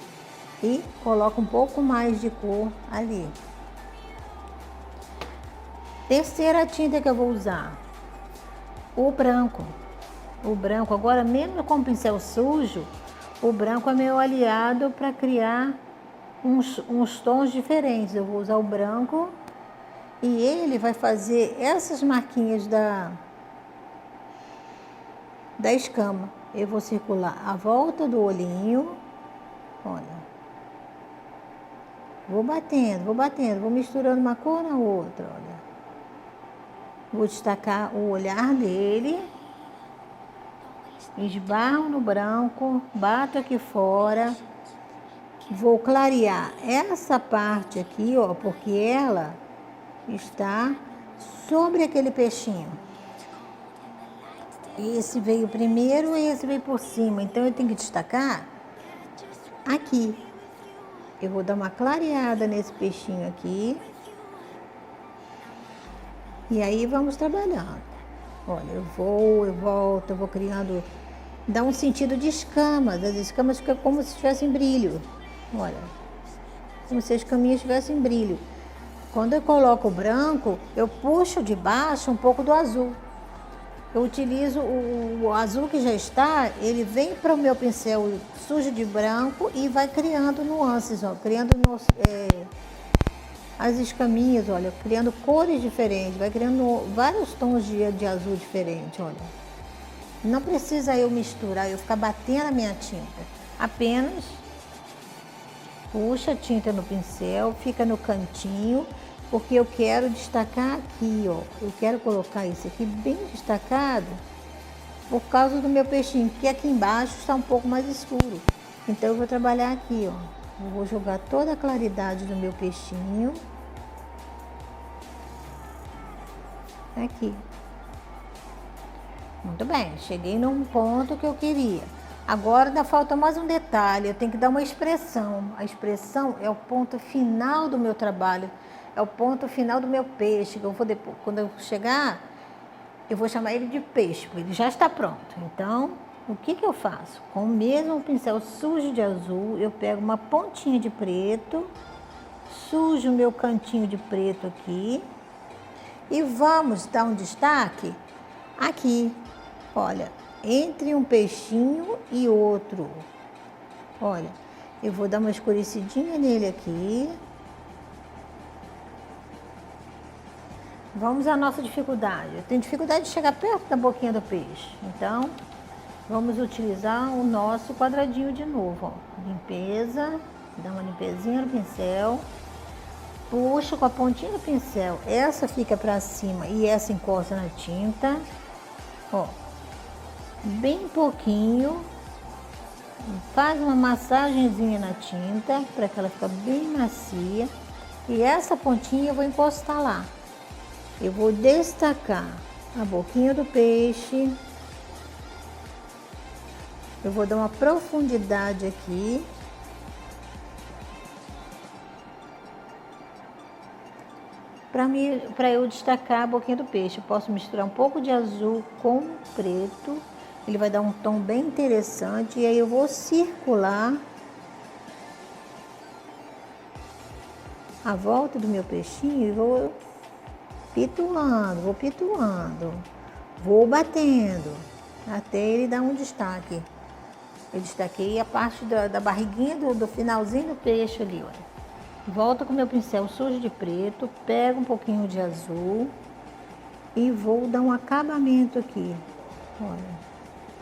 e coloco um pouco mais de cor ali. Terceira tinta que eu vou usar, o branco. O branco, agora mesmo com o pincel sujo, O branco é meu aliado para criar uns tons diferentes. Eu vou usar o branco e ele vai fazer essas marquinhas da escama. Eu vou circular a volta do olhinho, olha. Vou batendo, vou misturando uma cor na outra, olha. Vou destacar o olhar dele. Esbarro no branco, bato aqui fora. Vou clarear essa parte aqui, ó, porque ela está sobre aquele peixinho. Esse veio primeiro e esse veio por cima, então eu tenho que destacar aqui. Eu vou dar uma clareada nesse peixinho aqui. E aí vamos trabalhando. Olha, eu vou, eu volto, eu vou criando, dá um sentido de escamas. As escamas ficam como se tivessem brilho. Olha, como se as caminhas tivessem brilho. Quando eu coloco o branco, eu puxo de baixo um pouco do azul. Eu utilizo o azul que já está, ele vem para o meu pincel sujo de branco e vai criando nuances, ó, criando as escaminhas, olha, criando cores diferentes, vai criando vários tons de azul diferentes, olha. Não precisa eu misturar, eu ficar batendo a minha tinta. Apenas puxa a tinta no pincel, fica no cantinho, porque eu quero destacar aqui, ó. Eu quero colocar isso aqui bem destacado por causa do meu peixinho, que aqui embaixo está um pouco mais escuro. Então eu vou trabalhar aqui, ó. Eu vou jogar toda a claridade do meu peixinho aqui. Muito bem, cheguei num ponto que eu queria. Agora ainda falta mais um detalhe, eu tenho que dar uma expressão. A expressão é o ponto final do meu trabalho, é o ponto final do meu peixe. Que eu vou depois, quando eu chegar, eu vou chamar ele de peixe, porque ele já está pronto. Então, o que eu faço? Com o mesmo pincel sujo de azul, eu pego uma pontinha de preto, sujo o meu cantinho de preto aqui e vamos dar um destaque aqui, olha, entre um peixinho e outro. Olha, eu vou dar uma escurecidinha nele aqui. Vamos à nossa dificuldade. Eu tenho dificuldade de chegar perto da boquinha do peixe. Então, vamos utilizar o nosso quadradinho de novo, ó. Limpeza, dá uma limpezinha no pincel. Puxo com a pontinha do pincel. Essa fica para cima e essa encosta na tinta. Ó, bem pouquinho. Faz uma massagenzinha na tinta para que ela fique bem macia. E essa pontinha eu vou encostar lá. Eu vou destacar a boquinha do peixe. Eu vou dar uma profundidade aqui. Para eu destacar a boquinha do peixe, eu posso misturar um pouco de azul com preto. Ele vai dar um tom bem interessante. E aí eu vou circular a volta do meu peixinho e vou pituando, vou batendo, até ele dar um destaque. Eu destaquei a parte da barriguinha do finalzinho do peixe ali, olha. Volto com meu pincel sujo de preto, pego um pouquinho de azul e vou dar um acabamento aqui, olha.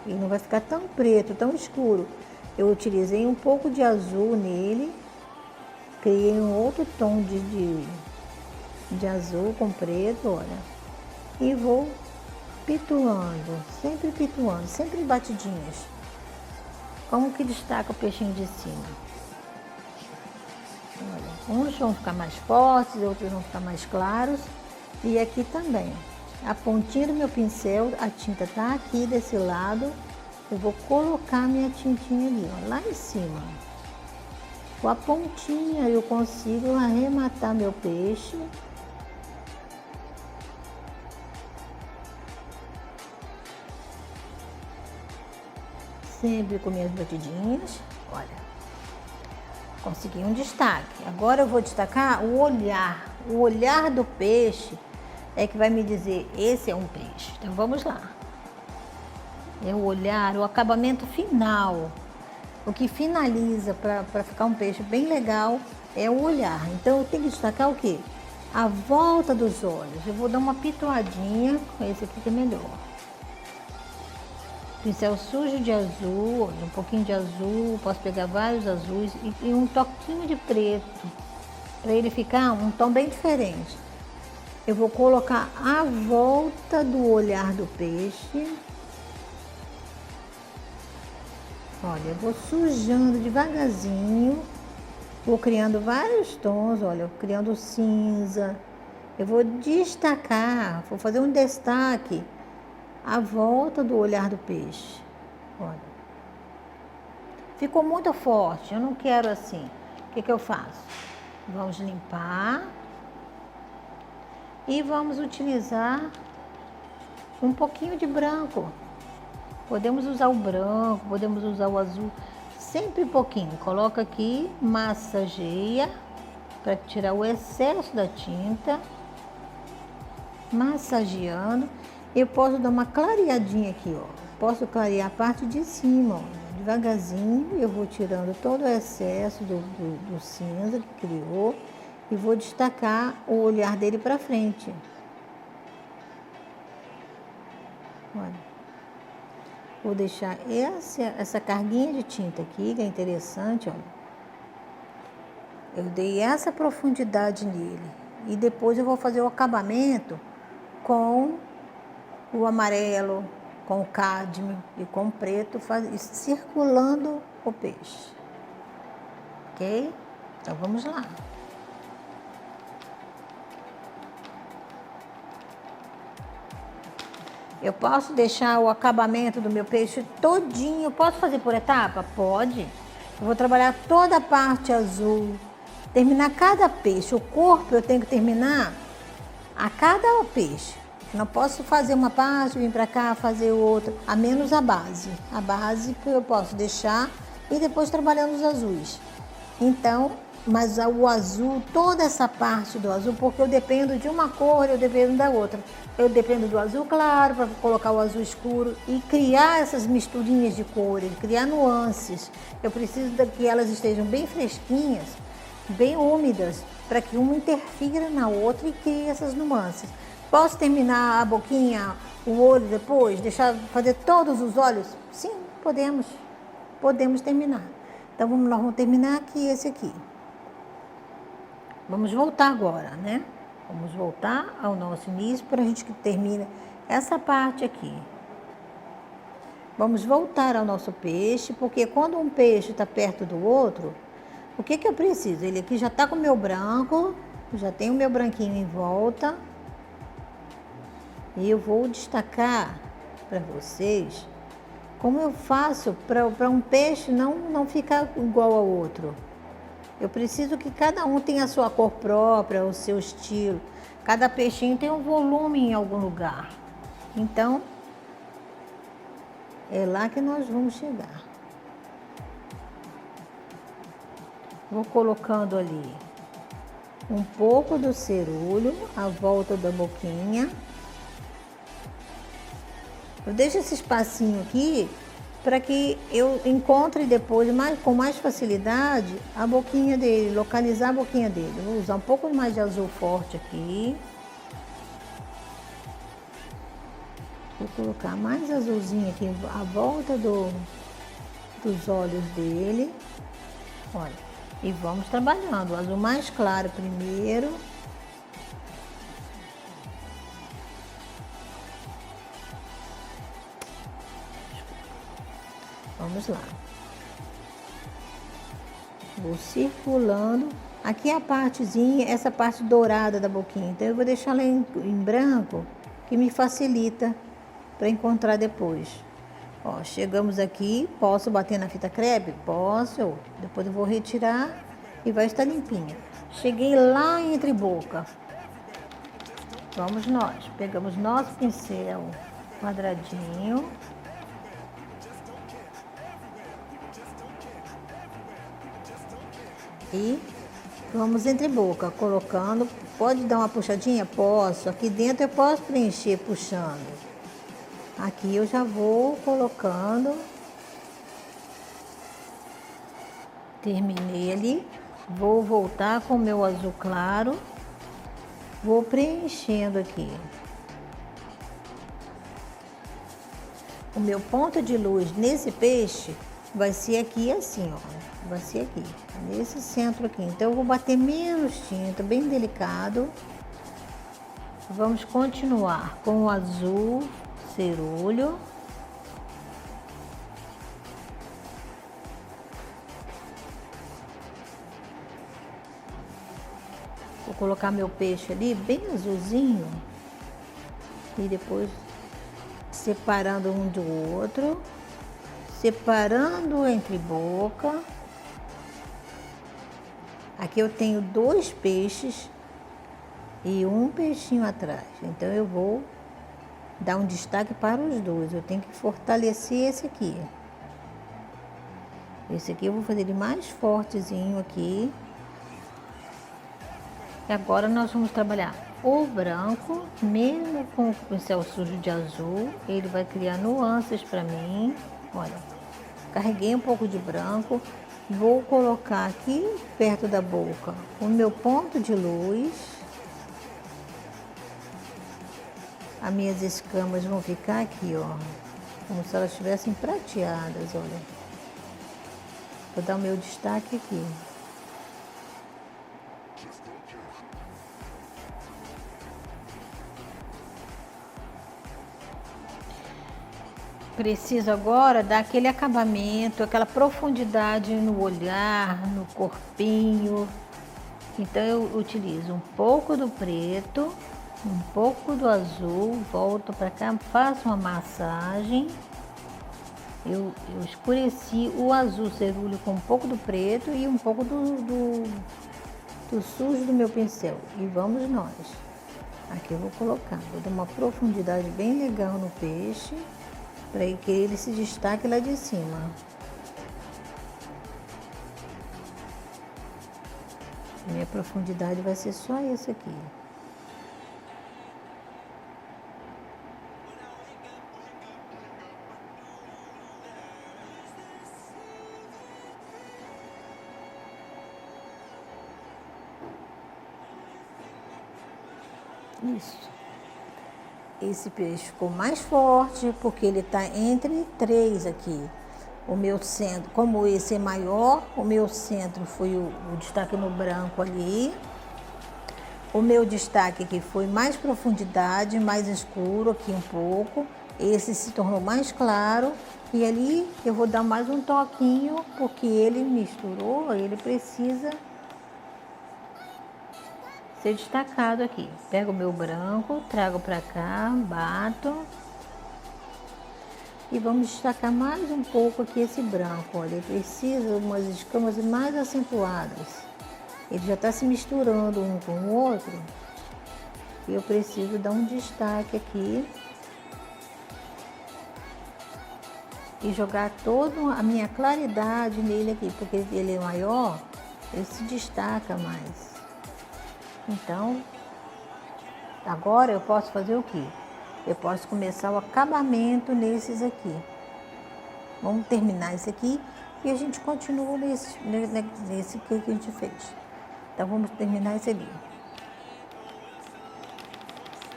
Ele não vai ficar tão preto, tão escuro. Eu utilizei um pouco de azul nele, criei um outro tom de azul com preto, olha, e vou pituando, sempre batidinhas, como que destaca o peixinho de cima. Olha, uns vão ficar mais fortes, outros vão ficar mais claros, e aqui também, a pontinha do meu pincel, a tinta tá aqui desse lado, eu vou colocar minha tintinha ali, ó, lá em cima. Com a pontinha eu consigo arrematar meu peixe. Sempre com minhas batidinhas, olha, consegui um destaque. Agora eu vou destacar o olhar do peixe é que vai me dizer, esse é um peixe. Então vamos lá. É o olhar, o acabamento final. o que finaliza para ficar um peixe bem legal é o olhar. Então eu tenho que destacar o quê? A volta dos olhos. Eu vou dar uma pitoadinha com esse aqui que é melhor. Pincel sujo de azul, um pouquinho de azul, posso pegar vários azuis e um toquinho de preto, para ele ficar um tom bem diferente. Eu vou colocar a volta do olhar do peixe. Olha, eu vou sujando devagarzinho, vou criando vários tons, olha, criando cinza. Eu vou destacar, vou fazer um destaque à volta do olhar do peixe. Olha, ficou muito forte, eu não quero assim. O que eu faço? Vamos limpar e vamos utilizar um pouquinho de branco. Podemos usar o branco, podemos usar o azul, sempre um pouquinho. Coloca aqui, massageia para tirar o excesso da tinta. Massageando. Eu posso dar uma clareadinha aqui, ó. Posso clarear a parte de cima, ó. Devagarzinho eu vou tirando todo o excesso do cinza que criou e vou destacar o olhar dele para frente. Olha. Vou deixar essa carguinha de tinta aqui, que é interessante, olha. Eu dei essa profundidade nele. E depois eu vou fazer o acabamento com o amarelo, com o cádmio e com o preto, circulando o peixe. Ok? Então vamos lá. Eu posso deixar o acabamento do meu peixe todinho. Posso fazer por etapa? Pode. Eu vou trabalhar toda a parte azul. Terminar cada peixe. O corpo eu tenho que terminar a cada peixe. Não posso fazer uma parte, vir para cá, fazer outra. A menos a base. A base que eu posso deixar e depois trabalhando os azuis. Então, mas o azul, toda essa parte do azul, porque eu dependo de uma cor, eu dependo da outra. Eu dependo do azul claro para colocar o azul escuro e criar essas misturinhas de cores, criar nuances. Eu preciso que elas estejam bem fresquinhas, bem úmidas, para que uma interfira na outra e crie essas nuances. Posso terminar a boquinha, o olho depois, deixar fazer todos os olhos? Sim, podemos. Podemos terminar. Então nós vamos terminar aqui esse aqui. Vamos voltar agora, né? Vamos voltar ao nosso início para a gente que termina essa parte aqui. Vamos voltar ao nosso peixe, porque quando um peixe está perto do outro, o que eu preciso? Ele aqui já está com o meu branco, já tem o meu branquinho em volta. E eu vou destacar para vocês como eu faço para um peixe não ficar igual ao outro. Eu preciso que cada um tenha a sua cor própria, o seu estilo. Cada peixinho tem um volume em algum lugar. Então, é lá que nós vamos chegar. Vou colocando ali um pouco do cerulho, à volta da boquinha. Eu deixo esse espacinho aqui para que eu encontre depois com mais facilidade a boquinha dele, localizar a boquinha dele. Vou usar um pouco mais de azul forte aqui. Vou colocar mais azulzinho aqui à volta dos olhos dele. Olha, e vamos trabalhando. O azul mais claro primeiro. Vamos lá. Vou circulando. Aqui é a partezinha, essa parte dourada da boquinha. Então eu vou deixar ela em branco, que me facilita para encontrar depois. Ó, chegamos aqui. Posso bater na fita crepe? Posso. Depois eu vou retirar e vai estar limpinha. Cheguei lá entre boca. Vamos nós. Pegamos nosso pincel quadradinho. E vamos entre boca, colocando. Pode dar uma puxadinha? Posso. Aqui dentro eu posso preencher puxando. Aqui eu já vou colocando Terminei ali, vou voltar com o meu azul claro, vou preenchendo aqui. O meu ponto de luz nesse peixe vai ser aqui assim, ó, vai ser aqui, nesse centro aqui. Então eu vou bater menos tinta, bem delicado. Vamos continuar com o azul cerúleo. Vou colocar meu peixe ali bem azulzinho e depois separando um do outro, separando entre boca. Aqui eu tenho 2 peixes e um peixinho atrás, então eu vou dar um destaque para os 2. Eu tenho que fortalecer esse aqui. Esse aqui eu vou fazer ele mais fortezinho aqui. E agora nós vamos trabalhar o branco, mesmo com o pincel sujo de azul, ele vai criar nuances para mim. Olha, carreguei um pouco de branco, vou colocar aqui perto da boca o meu ponto de luz. As minhas escamas vão ficar aqui, ó, como se elas estivessem prateadas, olha. Vou dar o meu destaque aqui. Preciso agora dar aquele acabamento, aquela profundidade no olhar, no corpinho. Então eu utilizo um pouco do preto, um pouco do azul, volto para cá, faço uma massagem. Eu escureci o azul cerúleo com um pouco do preto e um pouco do sujo do meu pincel. E vamos nós. Aqui eu vou colocar, vou dar uma profundidade bem legal no peixe, para que ele se destaque lá de cima. Minha profundidade vai ser só esse aqui. Isso. Esse peixe ficou mais forte porque ele está entre 3 aqui. O meu centro, como esse é maior, o meu centro foi o destaque no branco ali. O meu destaque aqui foi mais profundidade, mais escuro aqui um pouco. Esse se tornou mais claro. E ali eu vou dar mais um toquinho porque ele misturou, ele precisa ser destacado aqui. Pego o meu branco, trago para cá, bato e vamos destacar mais um pouco aqui esse branco. Olha, ele precisa de umas escamas mais acentuadas. Ele já está se misturando um com o outro e eu preciso dar um destaque aqui e jogar toda a minha claridade nele aqui, porque ele é maior, ele se destaca mais. Então, agora eu posso fazer o quê? Eu posso começar o acabamento nesses aqui. Vamos terminar esse aqui e a gente continua nesse que a gente fez. Então, vamos terminar esse ali.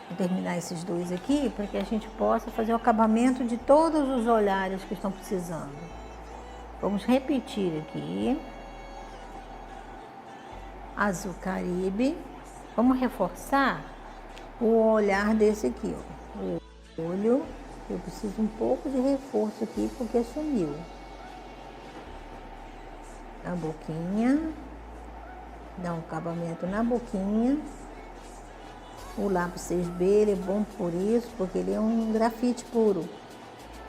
Vou terminar esses 2 aqui para que a gente possa fazer o acabamento de todos os olhares que estão precisando. Vamos repetir aqui. Azul Caribe. Vamos reforçar o olhar desse aqui, ó. O olho, eu preciso um pouco de reforço aqui porque sumiu. A boquinha, dá um acabamento na boquinha. O lápis 6B, ele é bom por isso, porque ele é um grafite puro.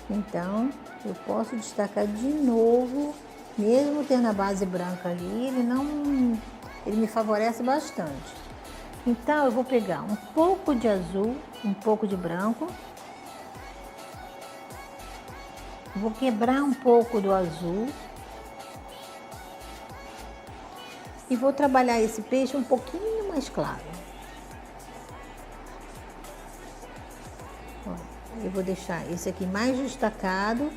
Então, eu posso destacar de novo, mesmo tendo a base branca ali, ele me favorece bastante. Então, eu vou pegar um pouco de azul, um pouco de branco. Vou quebrar um pouco do azul. E vou trabalhar esse peixe um pouquinho mais claro. Eu vou deixar esse aqui mais destacado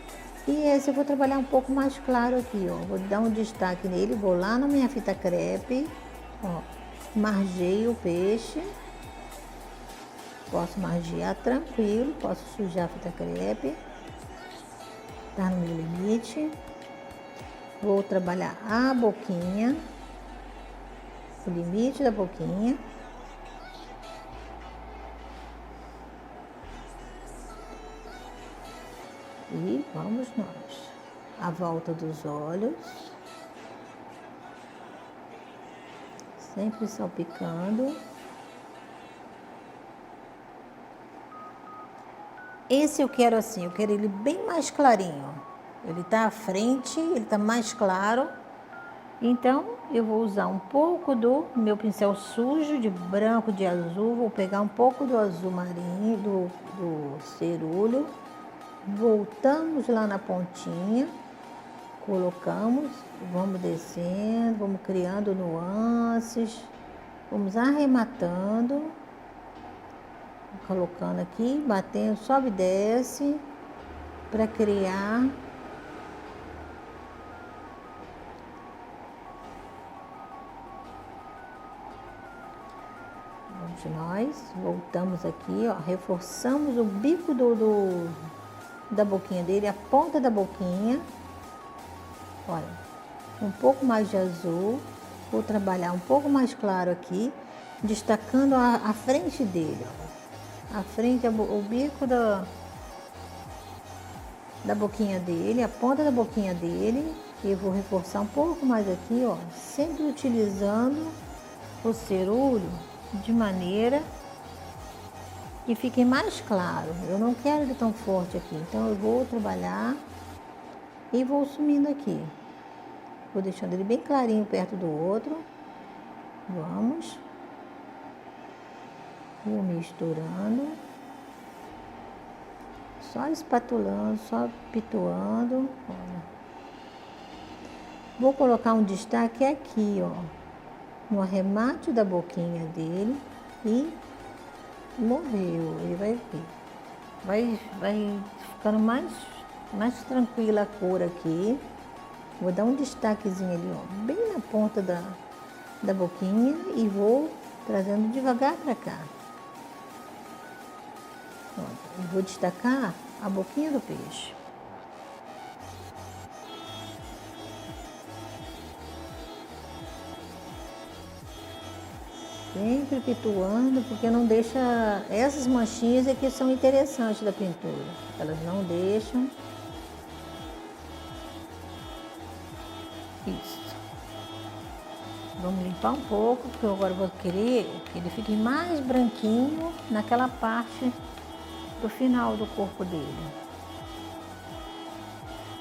E esse eu vou trabalhar um pouco mais claro aqui, ó. Vou dar um destaque nele, vou lá na minha fita crepe, ó. Margeio o peixe. Posso margear tranquilo, posso sujar a fita crepe. Tá no meu limite. Vou trabalhar a boquinha, o limite da boquinha. E vamos nós. A volta dos olhos. Sempre salpicando. Esse eu quero assim, eu quero ele bem mais clarinho. Ele tá à frente, ele tá mais claro. Então, eu vou usar um pouco do meu pincel sujo, de branco, de azul. Vou pegar um pouco do azul marinho, do cerúleo. Voltamos lá na pontinha. Colocamos, vamos descendo, vamos criando nuances. Vamos arrematando. Colocando aqui, batendo, sobe e desce. Para criar... Nós voltamos aqui, ó, reforçamos o bico da boquinha dele, a ponta da boquinha. Olha, um pouco mais de azul. Vou trabalhar um pouco mais claro aqui, destacando a frente dele, ó. A frente, o bico da boquinha dele, a ponta da boquinha dele. E vou reforçar um pouco mais aqui, ó, sempre utilizando o cerúleo de maneira que fique mais claro. Eu não quero ele tão forte aqui, então eu vou trabalhar e vou sumindo aqui. Vou deixando ele bem clarinho perto do outro. Vamos. Vou misturando. Só espatulando, só pituando. Vou colocar um destaque aqui, ó, no arremate da boquinha dele e morreu. Ele vai vir. Vai ficando mais tranquila a cor aqui. Vou dar um destaquezinho ali, ó, bem na ponta da boquinha e vou trazendo devagar para cá. Ó, vou destacar a boquinha do peixe. Sempre pituando, porque não deixa... Essas manchinhas aqui são interessantes da pintura. Elas não deixam. Isso. Vamos limpar um pouco, porque eu agora vou querer que ele fique mais branquinho naquela parte do final do corpo dele.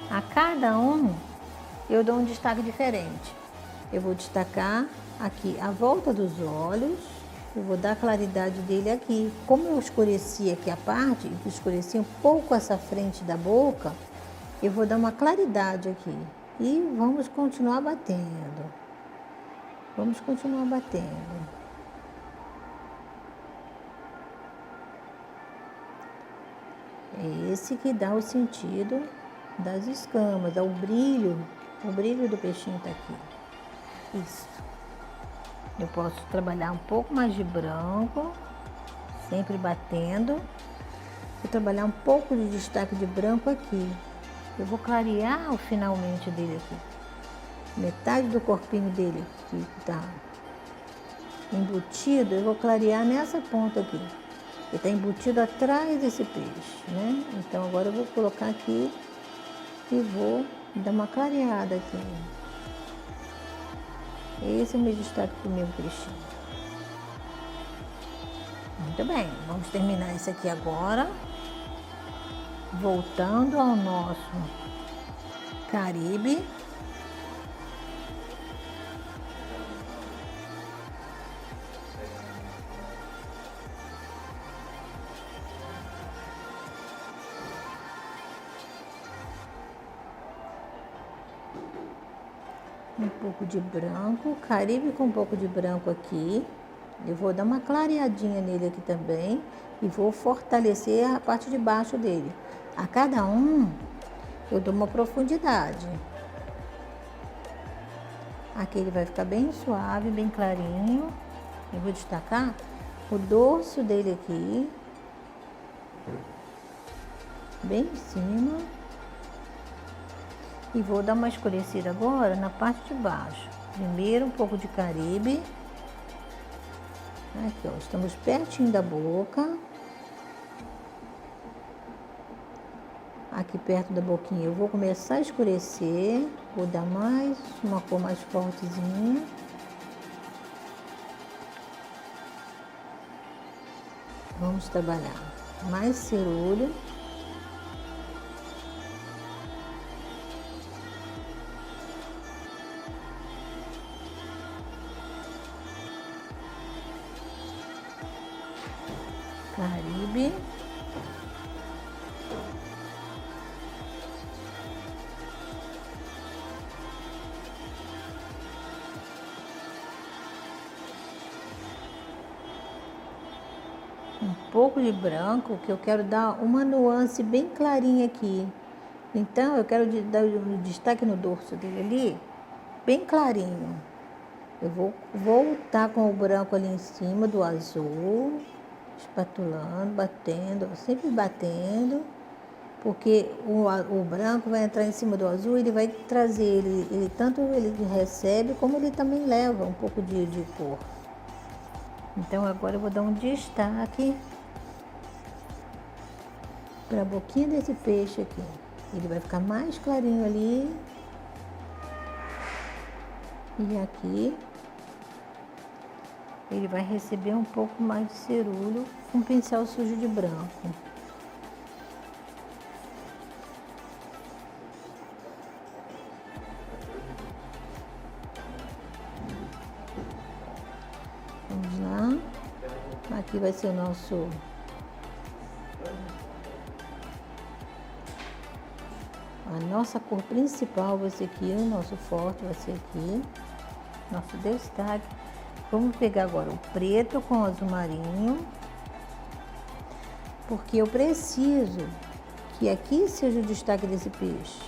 A cada um, eu dou um destaque diferente. Eu vou destacar aqui a volta dos olhos, eu vou dar a claridade dele aqui. Como eu escureci aqui a parte, eu escureci um pouco essa frente da boca, eu vou dar uma claridade aqui. E vamos continuar batendo. Vamos continuar batendo. É esse que dá o sentido das escamas, dá o brilho do peixinho tá aqui. Isso. Eu posso trabalhar um pouco mais de branco, sempre batendo. Vou trabalhar um pouco de destaque de branco aqui. Eu vou clarear o finalmente dele aqui. Metade do corpinho dele que tá embutido, eu vou clarear nessa ponta aqui. Ele tá embutido atrás desse peixe, né? Então agora eu vou colocar aqui e vou dar uma clareada aqui. Esse é o meu destaque pro meu peixinho. Muito bem, vamos terminar isso aqui agora. Voltando ao nosso Caribe. Um pouco de branco, Caribe com um pouco de branco aqui. Eu vou dar uma clareadinha nele aqui também e vou fortalecer a parte de baixo dele. A cada um, eu dou uma profundidade. Aqui ele vai ficar bem suave, bem clarinho. Eu vou destacar o dorso dele aqui, bem em cima. E vou dar uma escurecida agora na parte de baixo. Primeiro um pouco de Caribe. Aqui, ó, estamos pertinho da boca. Aqui perto da boquinha eu vou começar a escurecer. Vou dar mais, uma cor mais fortezinha. Vamos trabalhar mais cerulho. Caribe. Um pouco de branco, que eu quero dar uma nuance bem clarinha aqui. Então, eu quero dar um destaque no dorso dele ali, bem clarinho. Eu vou voltar com o branco ali em cima do azul, espatulando, batendo, sempre batendo, porque o branco vai entrar em cima do azul, ele vai trazer, ele tanto ele recebe, como ele também leva um pouco de cor. Então agora eu vou dar um destaque para a boquinha desse peixe aqui. Ele vai ficar mais clarinho ali. E aqui ele vai receber um pouco mais de cerulho com pincel sujo de branco. Vamos lá. Aqui vai ser o nosso... A nossa cor principal vai ser aqui, o nosso forte vai ser aqui. Nosso destaque. Vamos pegar agora o preto com o azul marinho. Porque eu preciso que aqui seja o destaque desse peixe.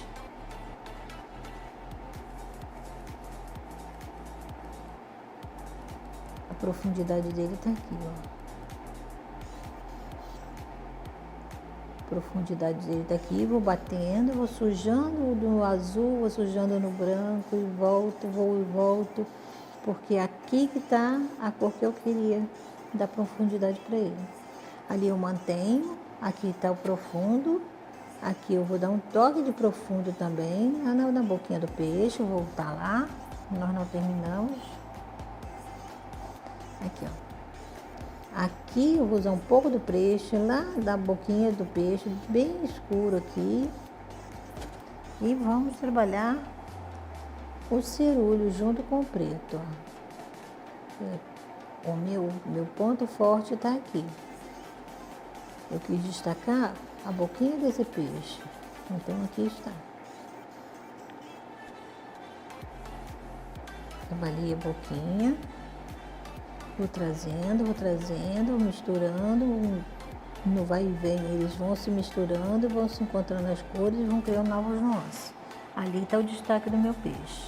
A profundidade dele tá aqui, ó. A profundidade dele tá aqui, vou batendo, vou sujando no azul, vou sujando no branco e volto, vou e volto. Porque aqui que tá a cor que eu queria dar profundidade para ele. Ali eu mantenho, aqui tá o profundo, aqui eu vou dar um toque de profundo também, na boquinha do peixe, eu vou voltar lá, nós não terminamos. Aqui, ó. Aqui eu vou usar um pouco do peixe, lá da boquinha do peixe, bem escuro aqui. E vamos trabalhar o cerulho junto com o preto, ó. O meu ponto forte está aqui. Eu quis destacar a boquinha desse peixe. Então aqui está. Trabalhei a boquinha. Vou trazendo, misturando. No vai e vem, eles vão se misturando, vão se encontrando as cores e vão criando novas nuances. Ali está o destaque do meu peixe.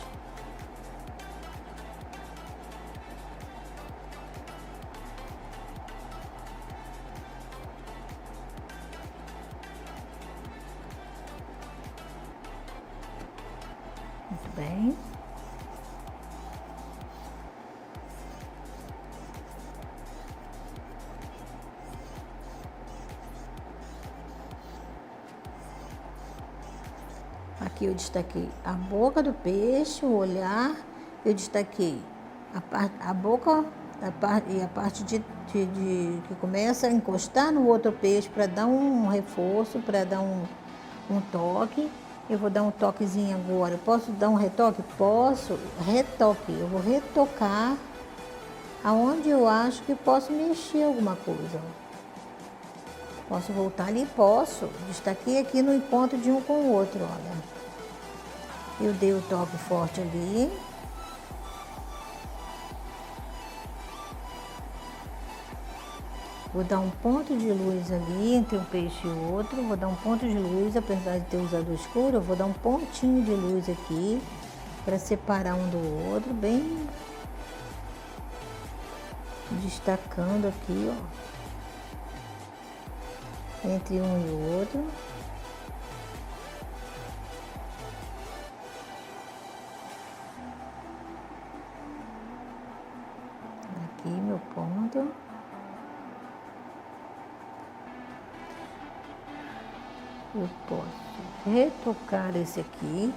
Muito bem. Aqui eu destaquei a boca do peixe, o olhar, eu destaquei a boca e a parte que começa a encostar no outro peixe para dar um reforço, para dar um toque. Eu vou dar um toquezinho agora. Eu posso dar um retoque? Posso. Retoque. Eu vou retocar aonde eu acho que posso mexer alguma coisa. Posso voltar ali? Posso. Destaquei aqui no encontro de um com o outro, olha. Eu dei o toque forte ali. Vou dar um ponto de luz ali entre um peixe e outro. Vou dar um ponto de luz, apesar de ter usado o escuro, eu vou dar um pontinho de luz aqui para separar um do outro, bem destacando aqui, ó, entre um e o outro. Aqui meu ponto. Eu posso retocar esse aqui.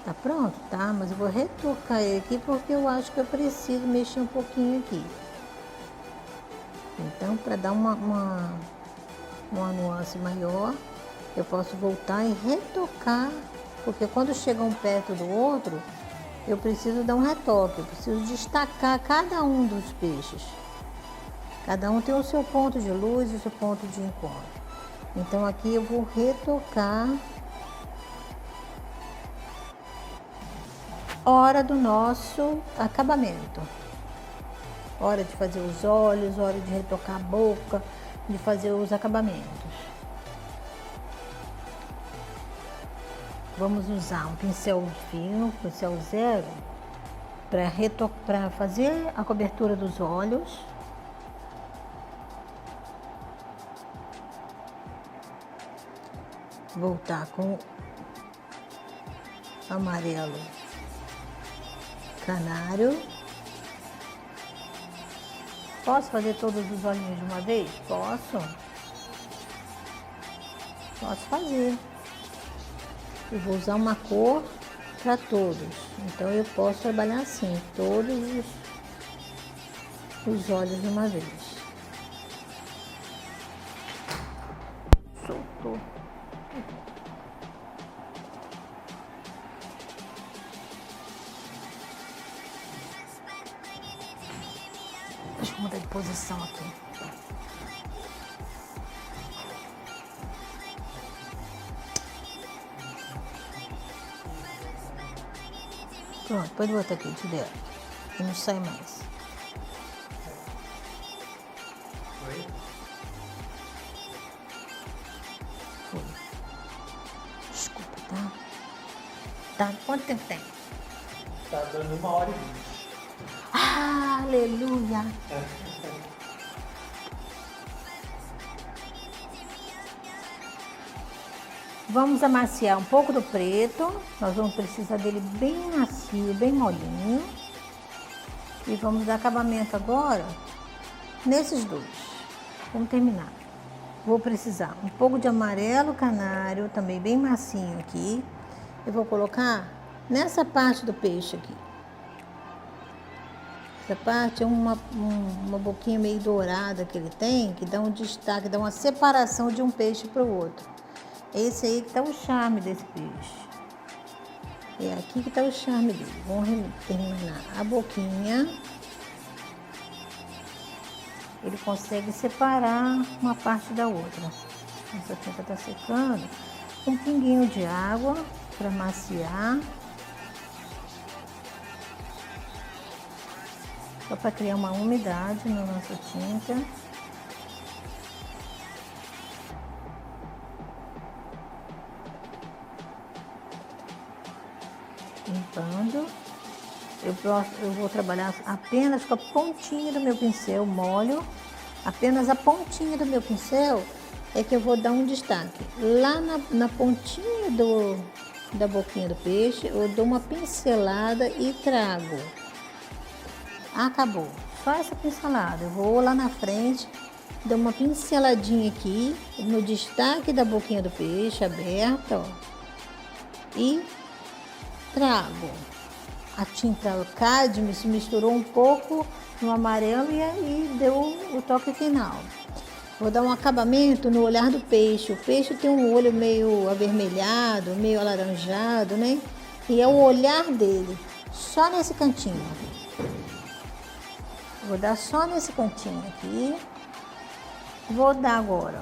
Tá pronto, tá? Mas eu vou retocar ele aqui porque eu acho que eu preciso mexer um pouquinho aqui. Então, para dar uma nuance maior, eu posso voltar e retocar, porque quando chega um perto do outro, eu preciso dar um retoque, eu preciso destacar cada um dos peixes. Cada um tem o seu ponto de luz e o seu ponto de encontro. Então aqui eu vou retocar. Hora do nosso acabamento. Hora de fazer os olhos, hora de retocar a boca, de fazer os acabamentos. Vamos usar um pincel fino, pincel zero, para fazer a cobertura dos olhos. Voltar com amarelo canário. Posso fazer todos os olhinhos de uma vez? Posso fazer. Eu vou usar uma cor para todos, então eu posso trabalhar assim, todos os olhos de uma vez. Soltou. Deixa eu mudar de posição aqui. Pronto, pode botar aqui direto. E não sai mais. Foi? Foi. Desculpa, tá? Tá, quanto tempo tem? Tá dando 1h20. Ah, aleluia! Vamos amaciar um pouco do preto. Nós vamos precisar dele bem macio, bem molinho. E vamos dar acabamento agora nesses dois. Vamos terminar. Vou precisar um pouco de amarelo canário, também bem macio aqui. Eu vou colocar nessa parte do peixe aqui. Essa parte é uma boquinha meio dourada que ele tem, que dá um destaque, dá uma separação de um peixe para o outro. Esse aí que está o charme desse peixe. É aqui que está o charme dele. Vamos terminar a boquinha. Ele consegue separar uma parte da outra. Essa tinta está secando. Um pinguinho de água para maciar. Só para criar uma umidade na nossa tinta. Limpando. Eu vou trabalhar apenas com a pontinha do meu pincel, molho. Apenas a pontinha do meu pincel é que eu vou dar um destaque. Lá na pontinha da boquinha do peixe, eu dou uma pincelada e trago. Acabou. Só essa pincelada. Eu vou lá na frente, dou uma pinceladinha aqui, no destaque da boquinha do peixe, aberta, ó. E trago. A tinta cádmio se misturou um pouco no amarelo e aí deu o toque final. Vou dar um acabamento no olhar do peixe. O peixe tem um olho meio avermelhado, meio alaranjado, né? E é o olhar dele, só nesse cantinho. Vou dar só nesse cantinho aqui. Vou dar agora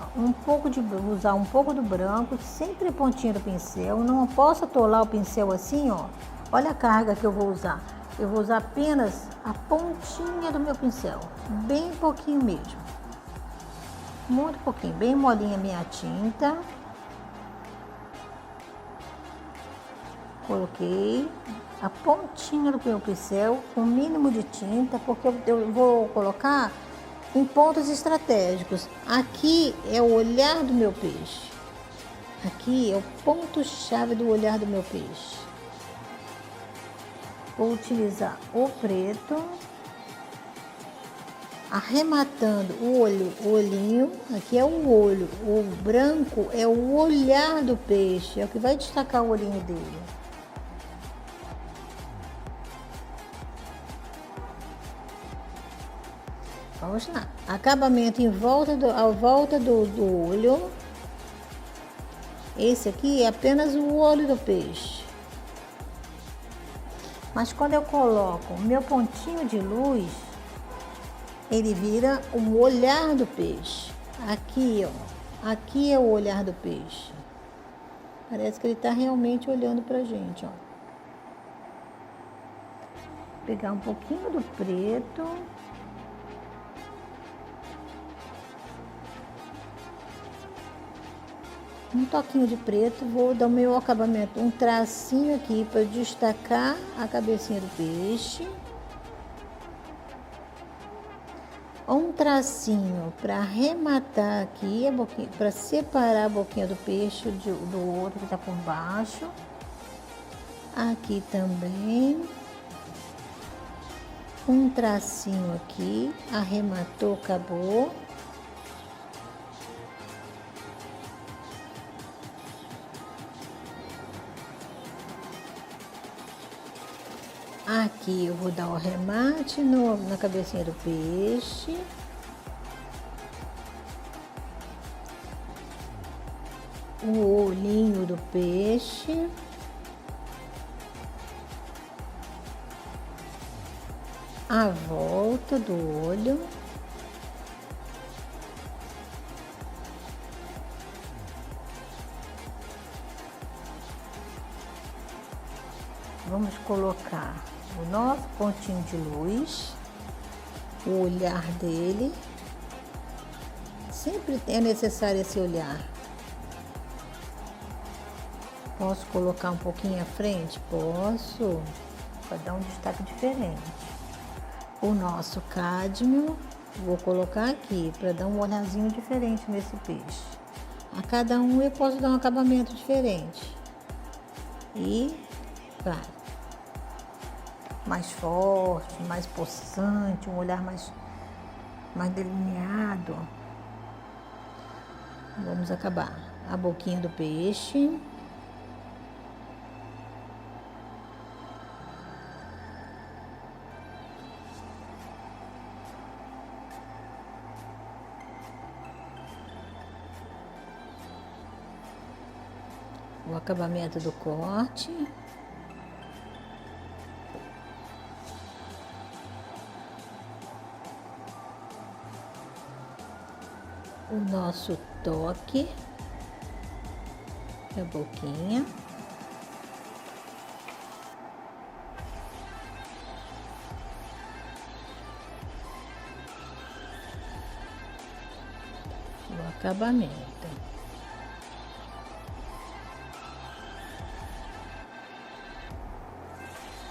usar um pouco do branco, sempre pontinha do pincel. Não posso atolar o pincel assim, ó. Olha a carga que eu vou usar. Eu vou usar apenas a pontinha do meu pincel, bem pouquinho mesmo. Muito pouquinho, bem molinha a minha tinta. Coloquei a pontinha do meu pincel com o mínimo de tinta, porque eu vou colocar em pontos estratégicos. Aqui é o olhar do meu peixe. Aqui é o ponto-chave do olhar do meu peixe. Vou utilizar o preto, arrematando o olhinho. Aqui é o olho, o branco é o olhar do peixe, é o que vai destacar o olhinho dele. Vamos lá, acabamento em volta à volta do olho. Esse aqui é apenas o olho do peixe. Mas quando eu coloco o meu pontinho de luz, ele vira o olhar do peixe. Aqui, ó. Aqui é o olhar do peixe. Parece que ele está realmente olhando pra gente, ó. Pegar um pouquinho do preto. Um toquinho de preto, vou dar o meu acabamento, um tracinho aqui para destacar a cabecinha do peixe. Um tracinho para arrematar aqui a boquinha, para separar a boquinha do peixe do outro que está por baixo. Aqui também. Um tracinho aqui, arrematou, acabou. Aqui eu vou dar o arremate na cabecinha do peixe. O olhinho do peixe. A volta do olho. Vamos colocar o nosso pontinho de luz, o olhar dele. Sempre é necessário esse olhar. Posso colocar um pouquinho à frente? Posso, para dar um destaque diferente. O nosso cádmio, vou colocar aqui, para dar um olharzinho diferente nesse peixe. A cada um eu posso dar um acabamento diferente. E vai. Mais forte, mais possante, um olhar mais delineado. Vamos acabar a boquinha do peixe. O acabamento do corte. O nosso toque, a boquinha. O acabamento.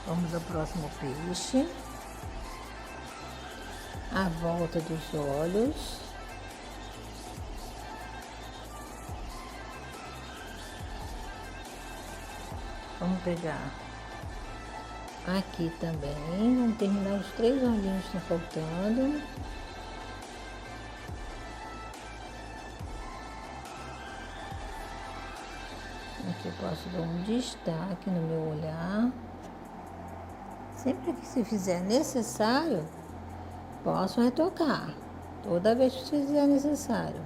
Vamos ao próximo peixe. A volta dos olhos. Vamos pegar aqui também, vamos terminar os 3 olhinhos que estão faltando. Aqui eu posso dar um destaque no meu olhar. Sempre que se fizer necessário, posso retocar. Toda vez que fizer necessário.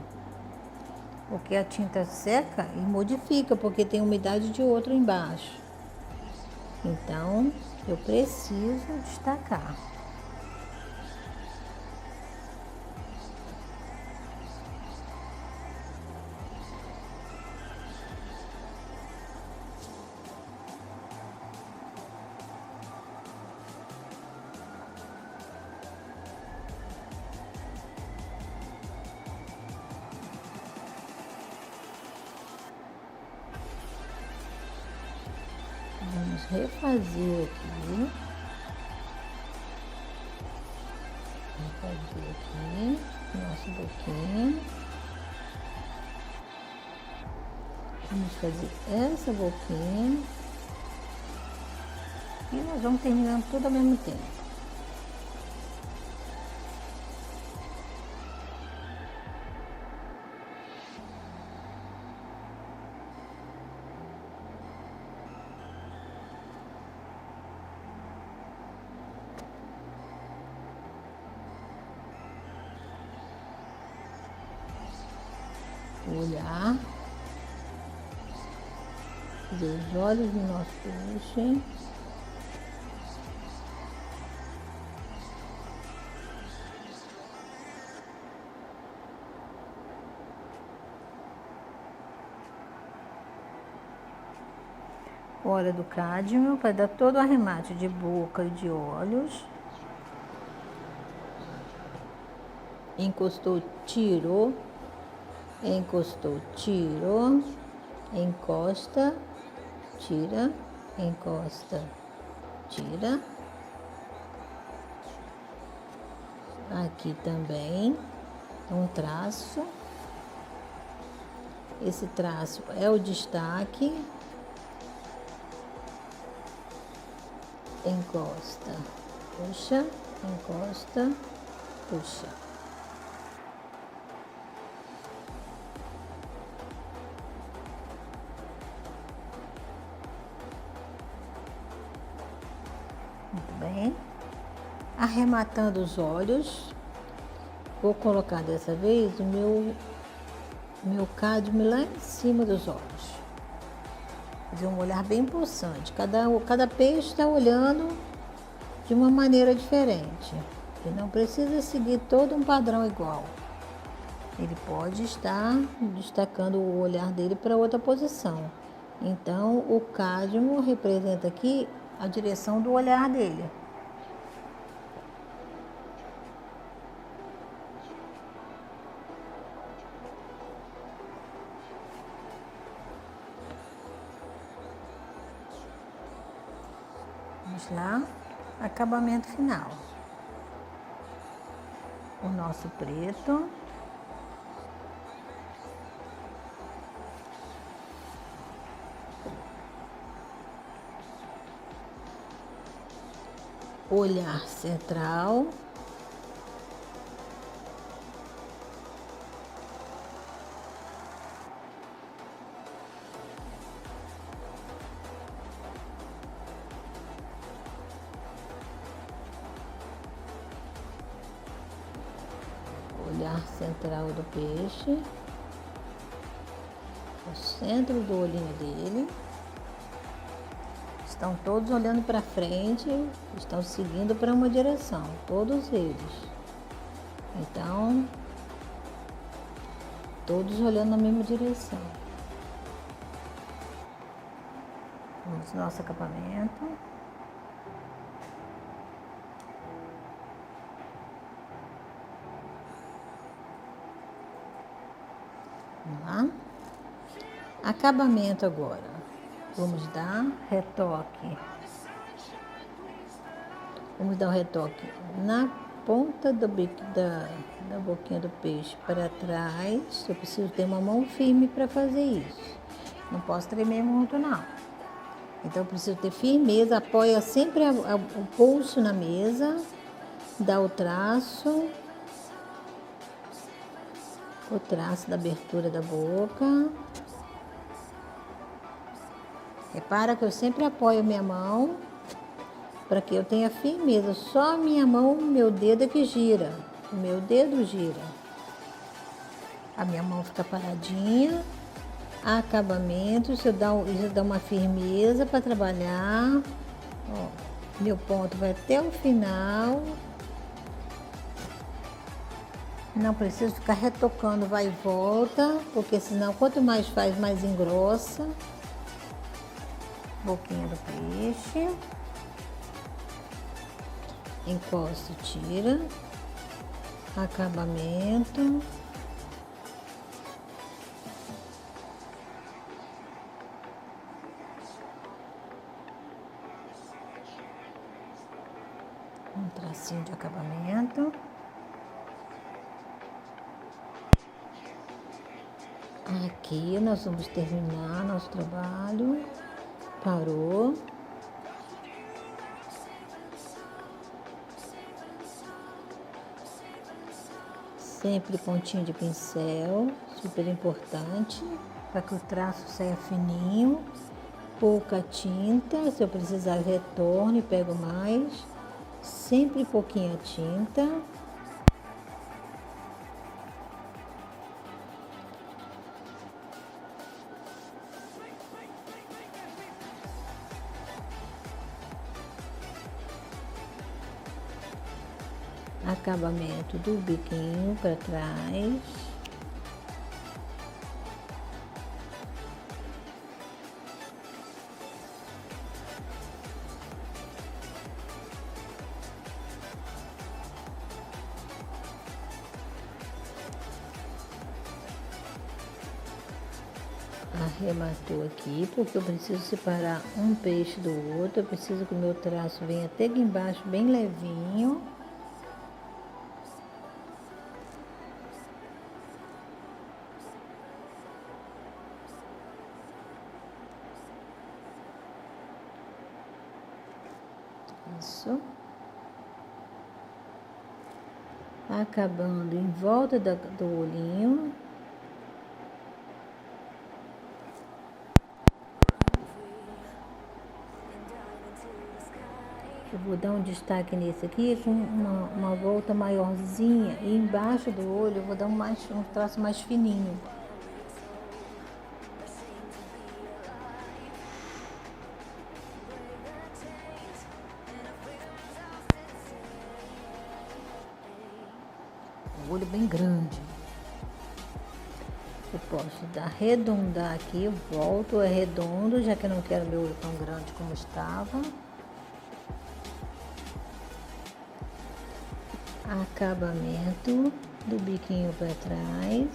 Porque a tinta seca e modifica, porque tem umidade de outro embaixo. Então, eu preciso destacar. Vamos refazer aqui. Refazer aqui nossa boquinha. Vamos fazer essa boquinha. E nós vamos terminando tudo ao mesmo tempo. Olhar, fazer os olhos do nosso peixe. Hora do cádmio, para dar todo o arremate de boca e de olhos. Encostou, tirou. Encostou, tirou, encosta, tira, encosta, tira. Aqui também, um traço. Esse traço é o destaque. Encosta, puxa, encosta, puxa. Muito bem. Arrematando os olhos, vou colocar dessa vez o meu cádmio lá em cima dos olhos. Fazer um olhar bem pulsante. Cada peixe está olhando de uma maneira diferente. E não precisa seguir todo um padrão igual. Ele pode estar destacando o olhar dele para outra posição. Então, o cádmio representa aqui a direção do olhar dele. Vamos lá, acabamento final. O nosso preto. Olhar central. Olhar central do peixe. O centro do olhinho dele. Estão todos olhando para frente, estão seguindo para uma direção, todos eles. Então, todos olhando na mesma direção. Vamos ao nosso acabamento. Vamos lá. Acabamento agora. Vamos dar retoque. Vamos dar um retoque na ponta do bico da boquinha do peixe para trás. Eu preciso ter uma mão firme para fazer isso. Não posso tremer muito, não. Então, eu preciso ter firmeza. Apoia sempre o pulso na mesa. Dá o traço. O traço da abertura da boca. Repara que eu sempre apoio minha mão para que eu tenha firmeza. Só a minha mão, meu dedo é que gira. O meu dedo gira. A minha mão fica paradinha. Acabamento, isso dá uma firmeza para trabalhar. Ó, meu ponto vai até o final. Não preciso ficar retocando, vai e volta, porque senão quanto mais faz, mais engrossa. Boquinha do peixe. Encosta, tira. Acabamento. tracinho de acabamento. Aqui nós vamos terminar nosso trabalho. Parou. Sempre pontinho de pincel, super importante, para que o traço saia fininho. Pouca tinta, se eu precisar retorno e pego mais. Sempre pouquinha tinta. Acabamento do biquinho para trás. Arrematou aqui, porque eu preciso separar um peixe do outro. Eu preciso que o meu traço venha até aqui embaixo, bem levinho. Isso. Acabando em volta do olhinho. Eu vou dar um destaque nesse aqui com uma volta maiorzinha. E embaixo do olho eu vou dar um traço mais fininho. O olho bem grande. Eu posso arredondar aqui, eu volto arredondo, já que eu não quero meu olho tão grande como estava. Acabamento do biquinho para trás.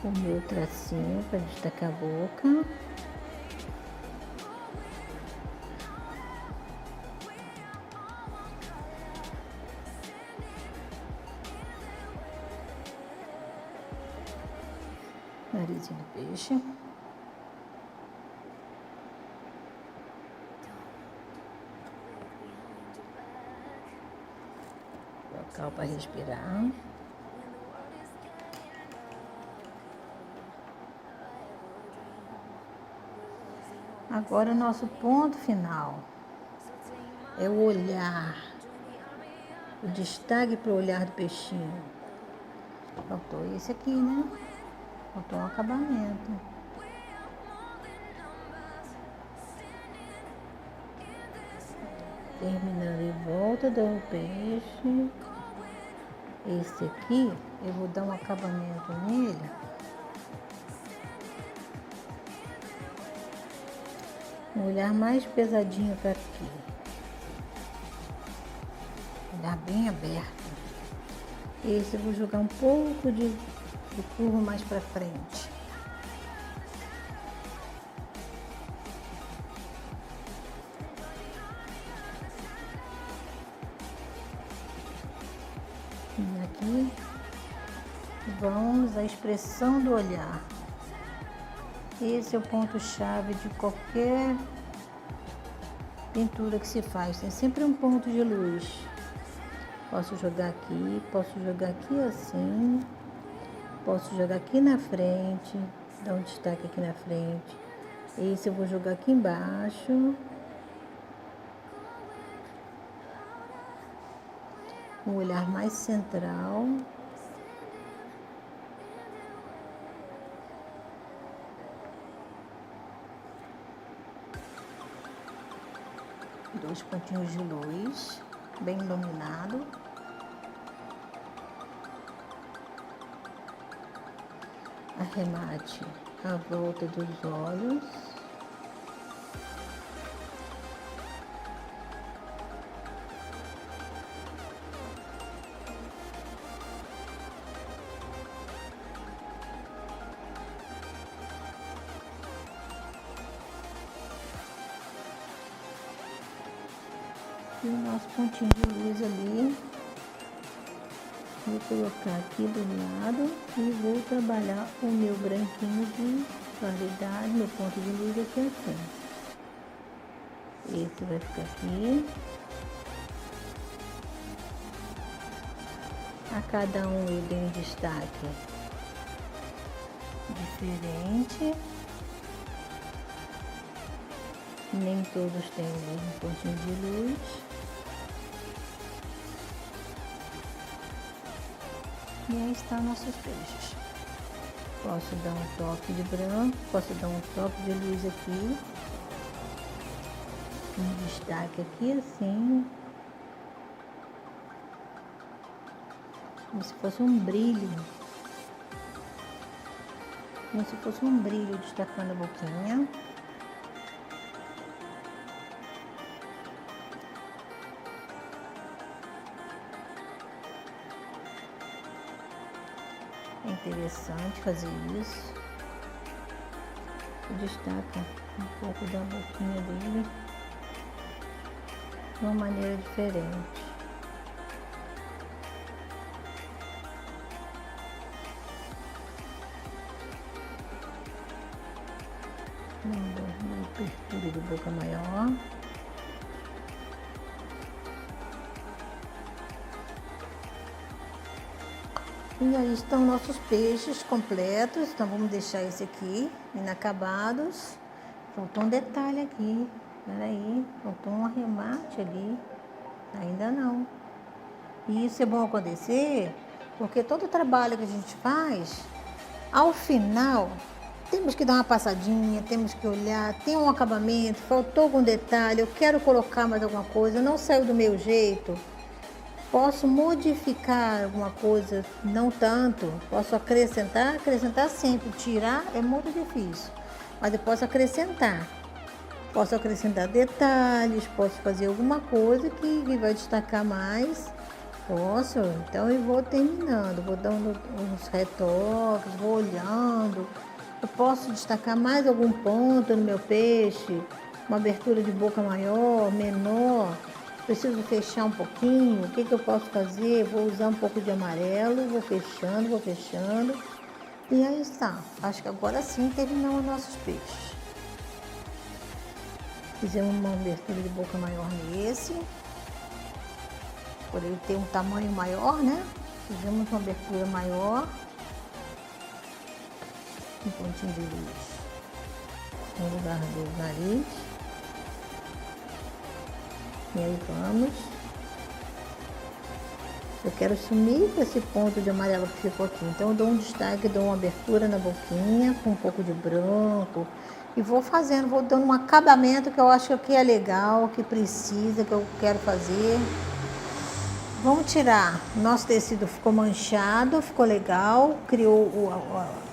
O meu tracinho para destacar a boca. Narizinho do peixe. Local para respirar. Agora, nosso ponto final é o olhar, o destaque para o olhar do peixinho. Faltou esse aqui, né? Faltou um acabamento. Terminando em volta do peixe. Esse aqui, eu vou dar um acabamento nele. Um olhar mais pesadinho para aqui. Olhar bem aberto. Esse eu vou jogar um pouco de curva mais para frente. E aqui vamos à expressão do olhar. Esse é o ponto-chave de qualquer pintura que se faz. Tem sempre um ponto de luz. Posso jogar aqui assim. Posso jogar aqui na frente, dar um destaque aqui na frente. Esse eu vou jogar aqui embaixo. Um olhar mais central. Dois pontinhos de luz, bem iluminado. Arremate à volta dos olhos. E o nosso pontinho de luz ali. Vou colocar aqui do lado e vou trabalhar o meu branquinho de claridade, meu ponto de luz aqui assim. Esse vai ficar aqui. A cada um eu dei um destaque diferente. Nem todos têm o mesmo pontinho de luz. E aí estão nossos peixes. Posso dar um toque de branco, posso dar um toque de luz aqui. Um destaque aqui assim. Como se fosse um brilho. Como se fosse um brilho destacando a boquinha. É interessante fazer isso. Destaca um pouco da boquinha dele de uma maneira diferente. Uma abertura de boca maior. E aí estão nossos peixes completos. Então vamos deixar esse aqui inacabados. Faltou um detalhe aqui. Peraí, faltou um arremate ali. Ainda não. E isso é bom acontecer porque todo o trabalho que a gente faz, ao final, temos que dar uma passadinha, temos que olhar, tem um acabamento, faltou algum detalhe, eu quero colocar mais alguma coisa, não saiu do meu jeito. Posso modificar alguma coisa, não tanto. Posso acrescentar sempre. Tirar é muito difícil, mas eu posso acrescentar. Posso acrescentar detalhes, posso fazer alguma coisa que vai destacar mais. Posso, então eu vou terminando, vou dando uns retoques, vou olhando. Eu posso destacar mais algum ponto no meu peixe, uma abertura de boca maior, menor. Preciso fechar um pouquinho, o que eu posso fazer? Vou usar um pouco de amarelo, vou fechando. E aí está. Acho que agora sim terminamos nossos peixes. Fizemos uma abertura de boca maior nesse. Por ele ter um tamanho maior, né? Fizemos uma abertura maior. Um pontinho de luz no lugar do nariz. E aí vamos. Eu quero sumir com esse ponto de amarelo que ficou aqui. Então eu dou um destaque, dou uma abertura na boquinha com um pouco de branco. E vou fazendo, vou dando um acabamento que eu acho que é legal, que precisa, que eu quero fazer. Vamos tirar. Nosso tecido ficou manchado, ficou legal. Criou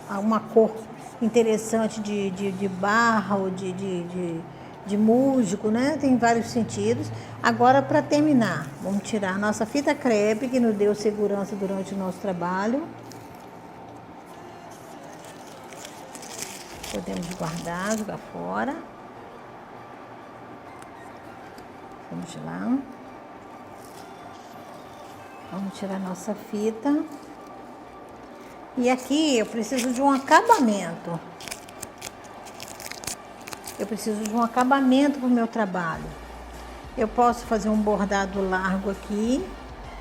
uma cor interessante de barra ou de musgo, né? Tem vários sentidos. Agora, para terminar, vamos tirar a nossa fita crepe, que nos deu segurança durante o nosso trabalho. Podemos guardar, jogar fora. Vamos lá. Vamos tirar a nossa fita. E aqui eu preciso de um acabamento. Eu preciso de um acabamento para o meu trabalho. Eu posso fazer um bordado largo aqui,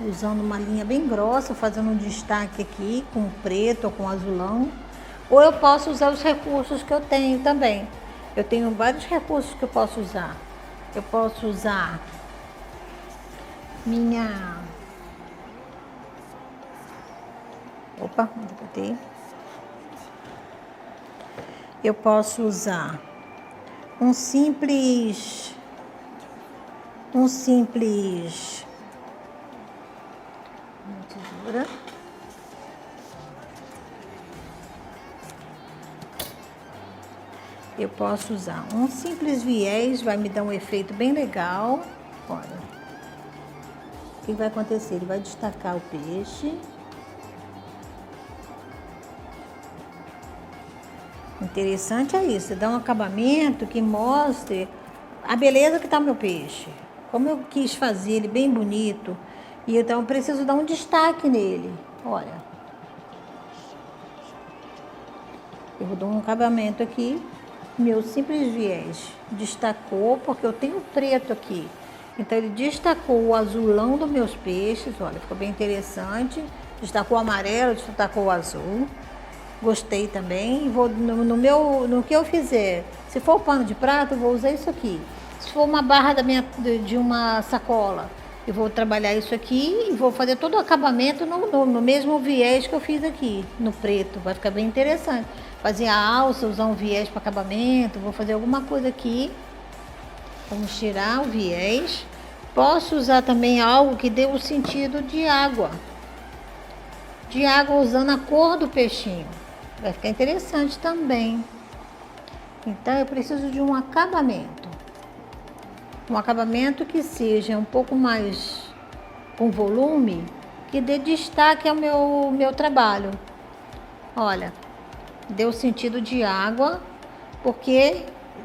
usando uma linha bem grossa, fazendo um destaque aqui com preto ou com azulão. Ou eu posso usar os recursos que eu tenho também. Eu tenho vários recursos que eu posso usar. Eu posso usar minha... Opa, botei. Eu posso usar uma simples tesoura. Eu posso usar um simples viés, vai me dar um efeito bem legal. Olha, o que vai acontecer? Ele vai destacar o peixe. Interessante é isso, dá um acabamento que mostre a beleza que está meu peixe. Como eu quis fazer ele bem bonito, e então eu preciso dar um destaque nele. Olha, eu vou dar um acabamento aqui, meu simples viés destacou, porque eu tenho preto aqui. Então ele destacou o azulão dos meus peixes, olha, ficou bem interessante. Destacou o amarelo, destacou o azul. Gostei também. Vou no que eu fizer. Se for pano de prato, eu vou usar isso aqui. Se for uma barra de uma sacola, eu vou trabalhar isso aqui e vou fazer todo o acabamento no mesmo viés que eu fiz aqui, no preto. Vai ficar bem interessante. Fazer a alça, usar um viés para acabamento, vou fazer alguma coisa aqui. Vamos tirar o viés. Posso usar também algo que dê o sentido de água. De água usando a cor do peixinho. Vai ficar interessante também. Então eu preciso de um acabamento. Um acabamento que seja um pouco mais com volume, que dê destaque ao meu trabalho. Olha, deu sentido de água, porque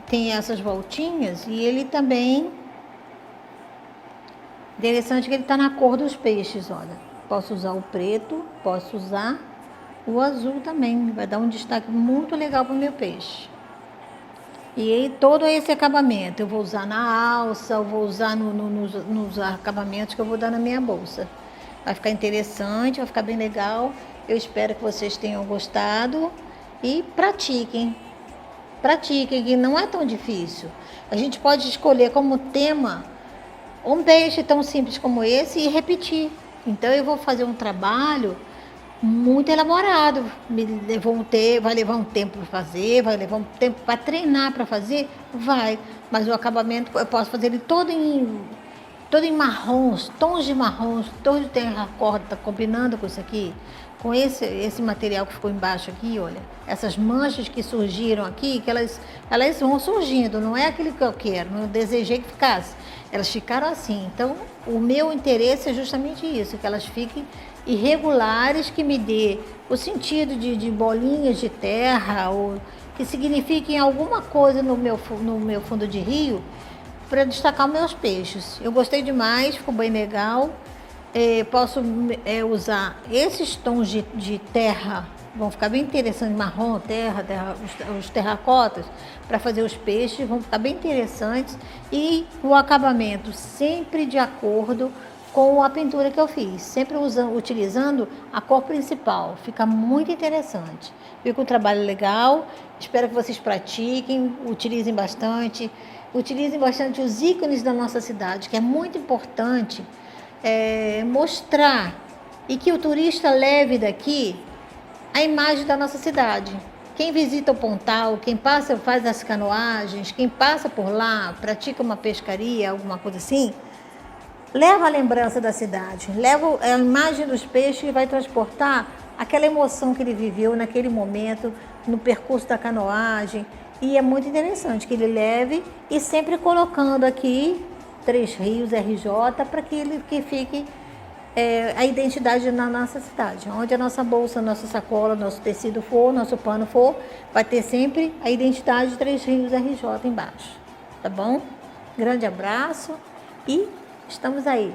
tem essas voltinhas e ele também... Interessante que ele está na cor dos peixes, olha. Posso usar o preto, posso usar o azul também. Vai dar um destaque muito legal para o meu peixe. E aí, todo esse acabamento eu vou usar na alça, eu vou usar nos acabamentos que eu vou dar na minha bolsa. Vai ficar interessante, vai ficar bem legal. Eu espero que vocês tenham gostado e pratiquem. Pratiquem, que não é tão difícil. A gente pode escolher como tema um peixe tão simples como esse e repetir. Então eu vou fazer um trabalho muito elaborado. Vai levar um tempo para fazer, vai levar um tempo para treinar para fazer, vai. Mas o acabamento eu posso fazer ele todo em marrons, tons de marrons, tons de terracota, tá combinando com isso aqui, com esse material que ficou embaixo aqui, olha. Essas manchas que surgiram aqui, que elas vão surgindo, não é aquilo que eu quero, não desejei que ficasse. Elas ficaram assim. Então, o meu interesse é justamente isso, que elas fiquem irregulares, que me dê o sentido de bolinhas de terra, ou que signifiquem alguma coisa no meu fundo de rio, para destacar meus peixes. Eu gostei demais, ficou bem legal. Posso usar esses tons de terra, vão ficar bem interessantes, marrom, terra, os terracotas, para fazer os peixes, vão ficar bem interessantes. E o acabamento sempre de acordo com a pintura que eu fiz, sempre utilizando a cor principal, fica muito interessante. Fica um trabalho legal, espero que vocês pratiquem, utilizem bastante os ícones da nossa cidade, que é muito importante mostrar e que o turista leve daqui a imagem da nossa cidade. Quem visita o Pontal, quem passa, faz as canoagens, quem passa por lá, pratica uma pescaria, alguma coisa assim, leva a lembrança da cidade, leva a imagem dos peixes e vai transportar aquela emoção que ele viveu naquele momento, no percurso da canoagem. E é muito interessante que ele leve e sempre colocando aqui Três Rios RJ para que fique a identidade na nossa cidade. Onde a nossa bolsa, nossa sacola, nosso tecido for, nosso pano for, vai ter sempre a identidade de Três Rios RJ embaixo. Tá bom? Grande abraço e estamos aí.